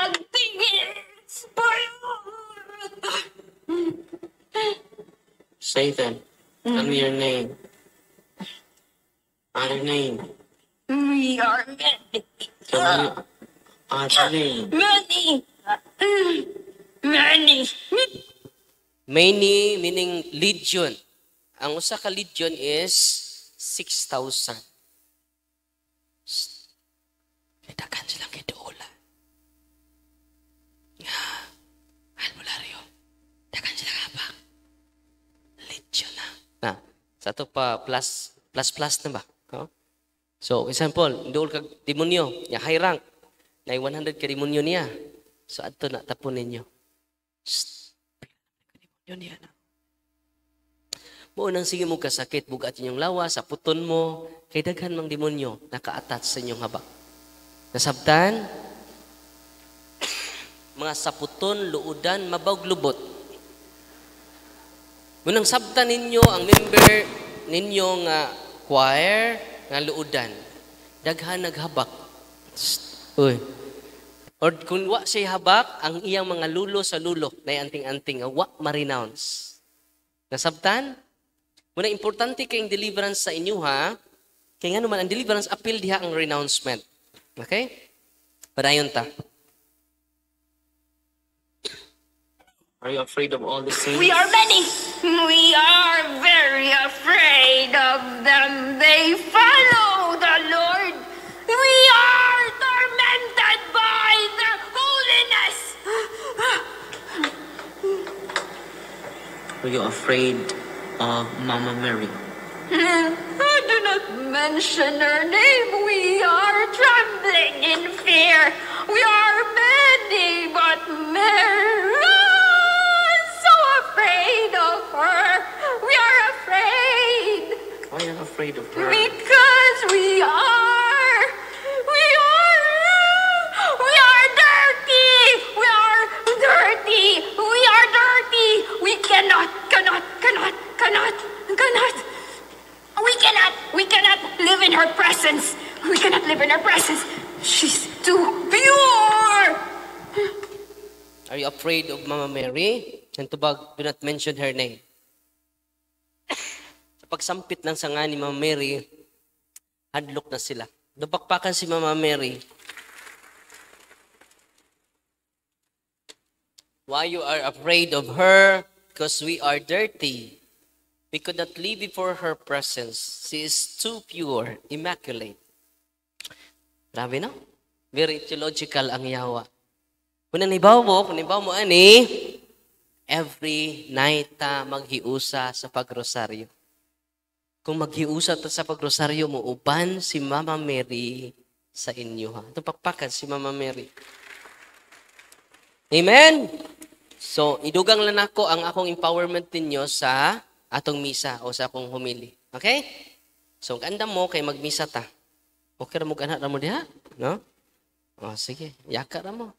Nagtigis pa yun. Satan, tell me your name. Your name. We are many. Tell me your name. Many. Many. Many meaning legion. Ang usa ka legion is 6,000. Dagan silang kiduulan. Nga, albularyo. Dagan silang habang. Legion na. Na, sa ito pa plus na ba? Oh? So, example, dool kag demonyo, ya high rank. Na 100 ka demonyo niya. So, ato na tapon ninyo. Demonyo niya na. Muunang sige mo kasakit, bugat inyong lawas, sa puton mo, kay daghan mang demonyo, naka-attach sa inyong habak. Nasabtan, mga saputon, luudan, mabawg-lubot. Munang sabtan ninyo, ang member ninyo nga choir, nga luudan, daghan naghabak. Uy. Or kung wa siya habak, ang iyang mga lulo sa lulo, na anting-anting, wa ma-renounce. Nasabtan? Muna importante kayong deliverance sa inyo ha. Kaya nga naman, ang deliverance appeal diha ang renouncement. Okay? Padayon ta. Are you afraid of all the things? We are many. We are very afraid of them. They follow the Lord. We are tormented by their holiness. Are you afraid of Mama Mary? Do not mention her name. We are trembling in fear. We are many, but Mary is so afraid of her. We are afraid. Why are you afraid of her? Because we are dirty. We are dirty. We are dirty. We cannot. We cannot live in her presence. We cannot live in her presence. She's too pure. Are you afraid of Mama Mary? And tubag, do not mention her name. Sa pagsampit ng sanga ni Mama Mary, hadlok na sila. Napakpakan si Mama Mary. Why you are afraid of her? Because we are dirty. We could not live before her presence. She is too pure, immaculate. Grabe no? Very theological ang yawa. Kung nanibaw mo ani, every night ta maghiusa sa pagrosaryo. Kung maghiusa ta sa pagrosaryo mo, uban si Mama Mary sa inyo ha. Ito pakpakan si Mama Mary. Amen? So, idugang lang ako ang akong empowerment ninyo sa atong misa o sa akong humili. Okay? So, kanda mo kay magmisa ta. Okay ra mo ganha ra mo diha, no? Oh, sige, yaka ra mo.